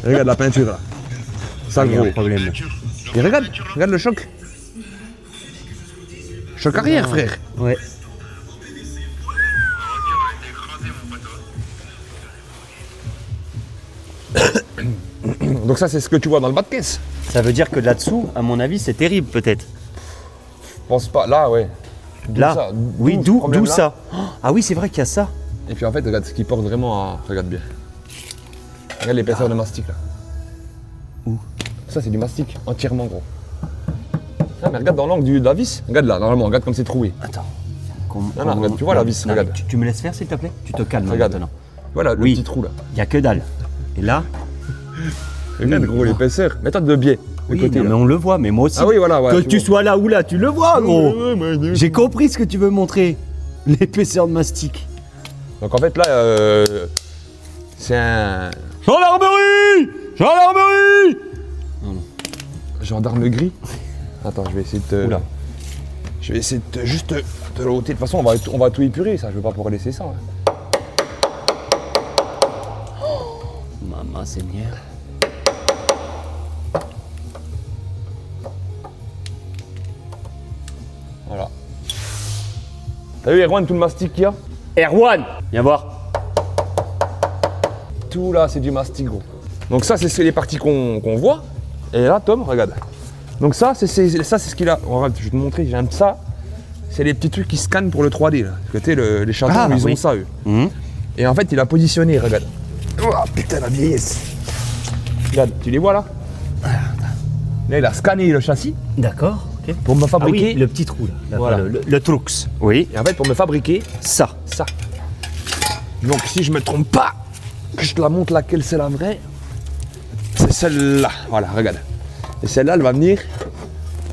Regarde la peinture là. Ça Il y a gros. un problème. Et regarde le choc. Choc arrière, frère. Ouais. Donc ça, c'est ce que tu vois dans le bas de caisse. Ça veut dire que là-dessous, à mon avis, c'est terrible peut-être. Pense pas. Là, ouais. D'où Là. ça, Oui, ce d'où problème-là. ça. Ah oui, c'est vrai qu'il y a ça. Et puis en fait, regarde ce qui porte vraiment à. Regarde bien. Regarde l'épaisseur de mastic là. Où? Ça, c'est du mastic, entièrement gros. Ah, mais regarde dans l'angle de la vis. Regarde là, normalement, regarde comme c'est troué. Attends. Non, regarde, tu vois la vis, Non, regarde. Tu me laisses faire s'il te plaît? Tu te calmes Regarde. maintenant. Voilà, le Oui. petit trou là. Il n'y a que dalle. Et là? Regarde gros l'épaisseur. Mets-toi de biais. De Oui, côté, non, là. mais on le voit, mais moi aussi. Ah oui, voilà, ouais. Que tu tu vois. sois là ou là, tu le vois, gros. Ouais, J'ai compris ce que tu veux montrer. L'épaisseur de mastic. Donc en fait là, c'est un. Gendarmerie! Gendarmerie! gendarme gris. Attends, je vais essayer de te... Oula. Je vais essayer de juste te le ôter. De toute façon, on va tout épurer, ça. Je veux pas pouvoir laisser ça. Hein. Maman Seigneur. Voilà. T'as vu, Erwan, tout le mastic qu'il y a? Erwan, viens voir. Tout là, c'est du mastic, gros. Donc ça, c'est les parties qu'on voit. Et là, Tom, regarde. Donc ça, c'est ce qu'il a. Regarde, je vais te montrer, j'aime ça. C'est les petits trucs qui scannent pour le 3D, là. Parce que tu sais, les châteaux, ils ont ça, eux. Et en fait, il a positionné, regarde. Oh putain, la vieillesse. Regarde, tu les vois là? Là, il a scanné le châssis. D'accord. Ok. Pour me fabriquer. Ah oui, le petit trou là. Voilà. Le trux. Oui. Et en fait, pour me fabriquer Ça. ça. Donc, si je me trompe pas, que je te la montre laquelle c'est la vraie, c'est celle-là. Voilà, regarde. Et celle-là, elle va venir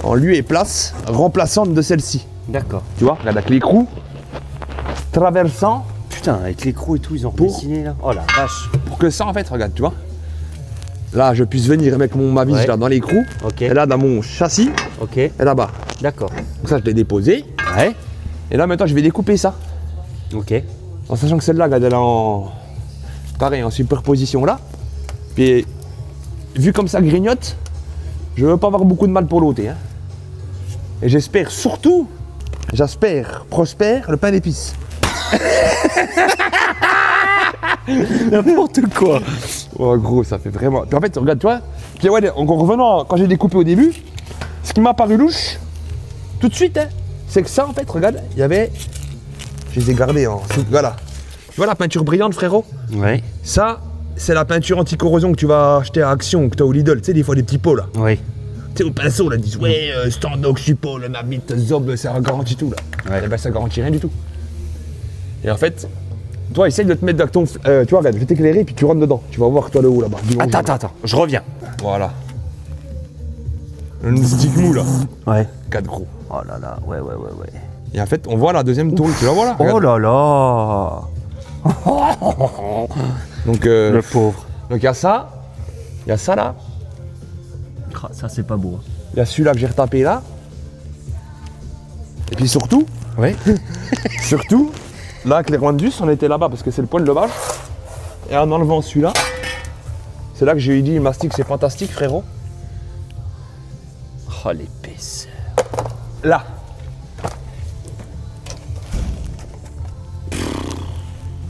en lieu et place remplaçante de celle-ci. D'accord. Tu vois, regarde, avec l'écrou traversant Putain, avec l'écrou et tout, ils ont Pour- dessiné là. Oh la vache. pour que ça, en fait, regarde, tu vois. Là, je puisse venir avec ma vis Ouais. là dans l'écrou. Ok. Et là, dans mon châssis, Ok. et là-bas. D'accord. Donc ça, je l'ai déposé. Ouais. Et là, maintenant, je vais découper ça. Ok. En sachant que celle-là, regarde, elle est en... Pareil, en superposition là. Puis, vu comme ça grignote, je veux pas avoir beaucoup de mal pour l'ôter. Hein. Et j'espère surtout, prospère le pain d'épices. N'importe quoi. Oh gros, ça fait vraiment... Puis en fait, regarde, toi. Puis ouais, en revenant, quand j'ai découpé au début, ce qui m'a paru louche, tout de suite, hein, c'est que ça, en fait, regarde, il y avait... Je les ai gardés en... Voilà. Tu vois la peinture brillante, frérot? Ouais. Ça, c'est la peinture anti-corrosion que tu vas acheter à Action, que tu as au Lidl. Tu sais, des fois, des petits pots, là. Oui. Tu sais, au pinceau, là, ils disent, ouais, Standox, Suppo, le Mabit, Zob, ça garantit tout, là. Ouais. Et ben, ça garantit rien du tout. Et en fait, toi, essaye de te mettre dans ton... tu vois, regarde, je vais t'éclairer, puis tu rentres dedans. Tu vas voir, toi, le haut, là-bas. Attends. Je reviens. Voilà. Un stick mou, là. Ouais. 4 gros. Oh là là. Ouais. Et en fait, on voit la deuxième tour, tu la vois, là? Oh Regarde. là là. Donc, Le pauvre. donc, il y a ça, là. Ça c'est pas beau. Il y a celui-là que j'ai retapé là. Et puis surtout, Ouais. surtout, là avec les Rwandus, on était là-bas parce que c'est le point de levage. Et en enlevant celui-là, c'est là que j'ai dit, mastic c'est fantastique frérot. Oh l'épaisseur. Là.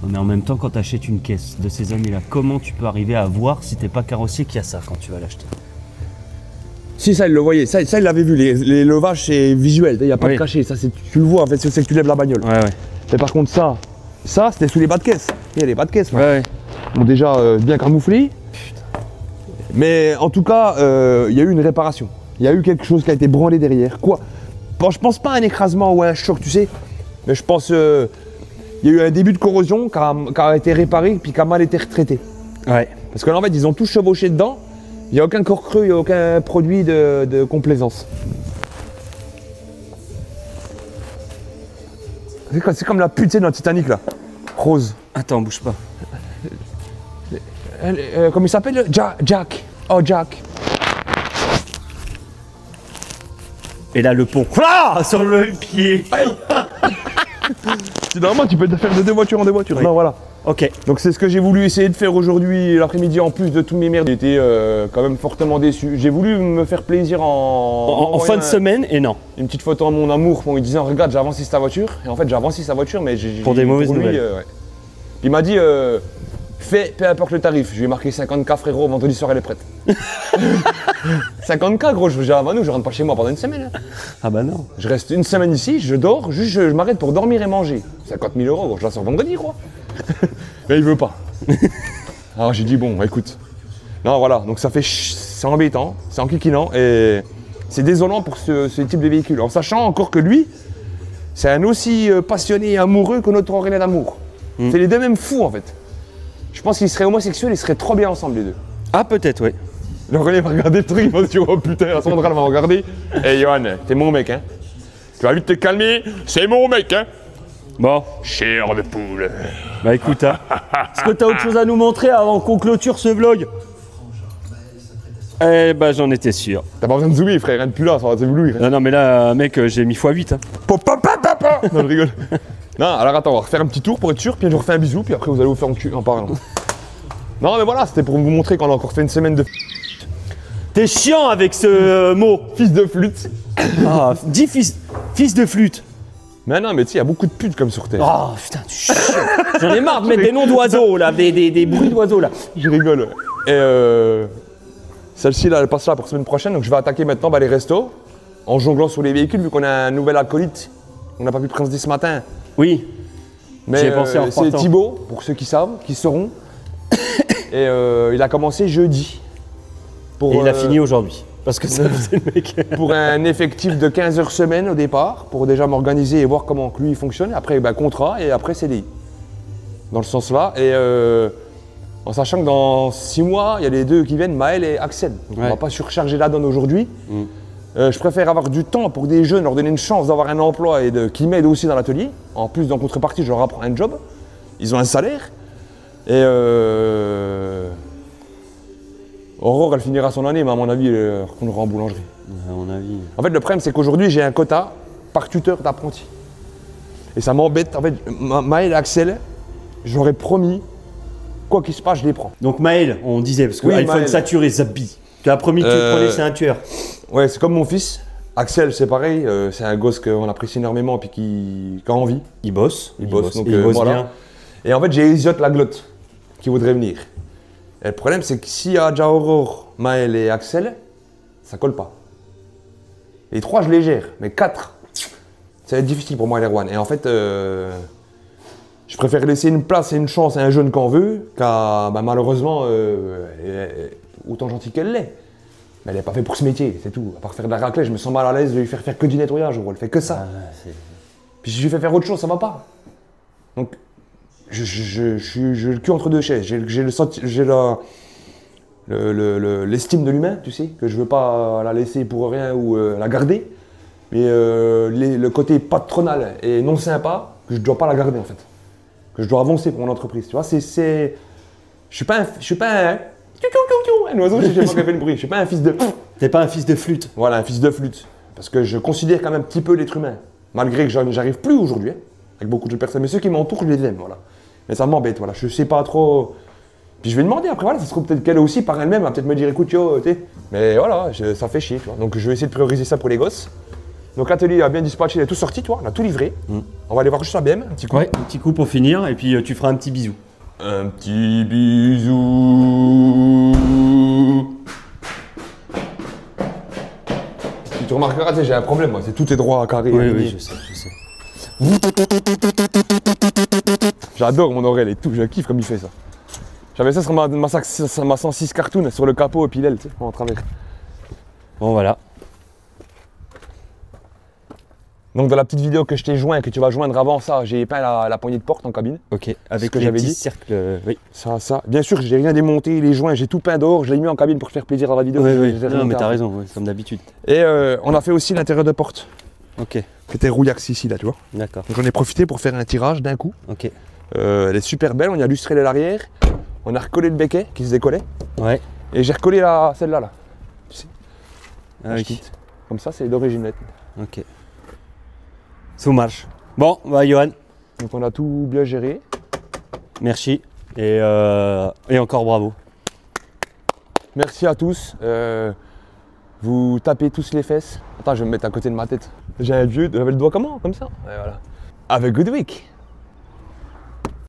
Mais en même temps, quand tu achètes une caisse de ces années-là, comment tu peux arriver à voir si t'es pas carrossier qu'il y a ça quand tu vas l'acheter? Si ça il le voyait, ça il l'avait vu, les levages c'est visuel, il n'y a pas Oui. de cachet, ça tu le vois en fait, c'est que tu lèves la bagnole. Ouais. Mais par contre ça c'était sous les bas de caisse. Il y a les bas de caisse là. Ouais. Bon déjà bien camouflés. Mais en tout cas, il y a eu une réparation. Il y a eu quelque chose qui a été branlé derrière. Quoi? Bon, je pense pas à un écrasement ou à un choc, tu sais. Mais je pense il y a eu un début de corrosion qui a été réparé puis qui a mal été retraité. Ouais. Parce que là, en fait, ils ont tous chevauché dedans. Il n'y a aucun corps creux, il n'y a aucun produit de complaisance. C'est comme la pute, tu sais, dans le Titanic là. Rose. Attends, bouge pas. Comment il s'appelle? Jack. Oh, Jack. Et là le pont. Ah, sur le pied. Normalement, tu peux te faire de 2 voitures en 2 voitures. Oui. Non, voilà. Ok. Donc c'est ce que j'ai voulu essayer de faire aujourd'hui l'après-midi en plus de tous mes merdes. J'étais quand même fortement déçu. J'ai voulu me faire plaisir En fin de semaine et non. une petite photo à mon amour en lui disant regarde j'ai avancé sa voiture. Et en fait j'ai avancé sa voiture mais j'ai... Pour des mauvaises lui, nouvelles. ouais. Il m'a dit fais peu importe le tarif. Je lui ai marqué 50K frérot, vendredi soir elle est prête. 50K gros, j'ai avant nous, je rentre pas chez moi pendant une semaine. Hein. Ah bah non. Je reste une semaine ici, je dors, juste je m'arrête pour dormir et manger. 50 000 euros, gros, je la sors vendredi gros. Mais il veut pas. Alors j'ai dit bon écoute. Non voilà, donc ça fait c'est embêtant, c'est enquiquinant et c'est désolant pour ce type de véhicule. En sachant encore que lui, c'est un aussi passionné et amoureux que notre Aurélien d'amour. C'est les deux mêmes fous en fait. Je pense qu'ils seraient homosexuels, ils seraient trop bien ensemble les deux. Ah peut-être, oui. L'Aurélien va regarder le truc, il va se dire oh putain, la Sandra elle va regarder. Hey Johan, t'es mon mec hein. Tu vas vite te calmer, c'est mon mec hein. Bon, Chair de poule. bah écoute, hein. Est-ce que t'as autre chose à nous montrer avant qu'on clôture ce vlog? Eh ben, j'en étais sûr. T'as pas besoin de zoomer, frère, rien de plus là, ça va t'éblouir. Non, non, mais là, mec, j'ai mis x8. Hein. Non, je rigole. Non, alors attends, on va refaire un petit tour pour être sûr, puis je vous refais un bisou, puis après vous allez vous faire en parlant. Non, mais voilà, c'était pour vous montrer qu'on a encore fait une semaine de T'es chiant avec ce mot. fils de flûte. Ah, dis fils de flûte. Mais non, mais tu sais, il y a beaucoup de putes comme sur Terre. Oh putain, tu chiant. J'en ai marre de mettre des noms d'oiseaux là, des bruits d'oiseaux là. Je rigole. Et celle-ci, là, elle passe là pour semaine prochaine, donc je vais attaquer maintenant les restos, en jonglant sur les véhicules, vu qu'on a un nouvel acolyte. On n'a pas pu présenter ce matin. Oui. Mais J'y ai pensé en c'est repartant. Thibaut, pour ceux qui savent, qui sauront. Et il a commencé jeudi. Pour, Et il a fini aujourd'hui. Parce que ça c'est le mec. pour un effectif de 15 heures semaine au départ, pour déjà m'organiser et voir comment que lui il fonctionne. Après, contrat et après CDI. Dans le sens là. Et en sachant que dans 6 mois, il y a les deux qui viennent, Maël et Axel. Donc on Ouais. va pas surcharger la donne aujourd'hui. Je préfère avoir du temps pour des jeunes, leur donner une chance d'avoir un emploi et qui m'aident aussi dans l'atelier. En plus, en contrepartie, je leur apprends un job. Ils ont un salaire. Et Aurore, elle finira son année, mais à mon avis, elle retournera en boulangerie. À mon avis. En fait, le problème, c'est qu'aujourd'hui, j'ai un quota par tuteur d'apprenti. Et ça m'embête. En fait, Maël et Axel, j'aurais promis, quoi qu'il se passe, je les prends. Donc Maël, on disait, parce que Oui, iPhone Maël. saturé, Zabi. Tu as promis que tu le prenais, c'est un tueur. Ouais, c'est comme mon fils. Axel, c'est pareil. C'est un gosse qu'on apprécie énormément et qui a envie. Il bosse. Il bosse, donc, il bosse voilà. bien. Et en fait, j'ai Isiotte la glotte qui voudrait venir. Et le problème, c'est que s'il y a déjà Aurore, Maël et Axel, ça colle pas. Les 3, je les gère, mais 4, ça va être difficile pour moi et Erwan. Et en fait, je préfère laisser une place et une chance à un jeune qu'on veut, qu'à malheureusement, autant gentil qu'elle l'est. Mais elle n'est pas faite pour ce métier, c'est tout. À part faire de la raclette, je me sens mal à l'aise de lui faire que du nettoyage, gros. Elle fait que ça. Puis si je lui fais faire autre chose, ça va pas. Donc, j'ai le cul entre deux chaises. J'ai l'estime de l'humain, tu sais, que je veux pas la laisser pour rien ou la garder. Mais le côté patronal et non sympa, que je dois pas la garder en fait. Que je dois avancer pour mon entreprise. Tu vois, je suis pas un oiseau, je sais pas qui fait le bruit. Je suis pas un fils de. T'es pas un fils de flûte. Voilà, un fils de flûte. Parce que je considère quand même un petit peu l'être humain. Malgré que j'arrive plus aujourd'hui, hein, avec beaucoup de personnes. Mais ceux qui m'entourent, je les aime, voilà. Mais ça m'embête, voilà. Je sais pas trop. Puis je vais demander après, voilà, ça se trouve peut-être qu'elle aussi, par elle-même, va peut-être me dire, écoute, yo, tu sais. Mais voilà, ça fait chier, tu vois. Donc je vais essayer de prioriser ça pour les gosses. Donc l'atelier a bien dispatché, il a tout sorti, tu vois, on a tout livré. On va aller voir juste ça bien, un petit coup. Ouais, un petit coup pour finir, et puis tu feras un petit bisou. Un petit bisou. Tu remarqueras, tu sais, j'ai un problème, moi, c'est tout est droit, carré. Oui, aligné. oui, je sais, je sais. J'adore mon oreille et tout, je kiffe comme il fait ça. J'avais ça sur ma 106 cartoon, sur le capot et puis l'aile, tu sais, en travers. Bon, voilà. Donc dans la petite vidéo que je t'ai joint, que tu vas joindre avant ça, j'ai épeint la poignée de porte en cabine. Ok, avec que les j'avais petits dit. cercles. Oui, Ça. Bien sûr, j'ai rien démonté, les joints, j'ai tout peint dehors, je l'ai mis en cabine pour faire plaisir dans la vidéo. oui, oui. J'ai rien Non, mais fait t'as après. raison, ouais, comme d'habitude. Et on a fait aussi l'intérieur de porte, Ok, qui était rouillax ici, là, tu vois. d'accord. Donc j'en ai profité pour faire un tirage d'un coup. Ok. Elle est super belle, on y a lustré l'arrière, on a recollé le becquet qui se décollait, Ouais. et j'ai recollé celle-là, là. Tu sais, Ah, je oui. quitte. Comme ça, c'est d'origine nette. Ok. Ça marche. Bon, bah, Johan, Donc on a tout bien géré. merci. Et encore bravo. Merci à tous. Vous tapez tous les fesses. Attends, je vais me mettre à côté de ma tête. J'ai un vieux, j'avais le doigt comment? Comme ça. Et voilà. Have a good week.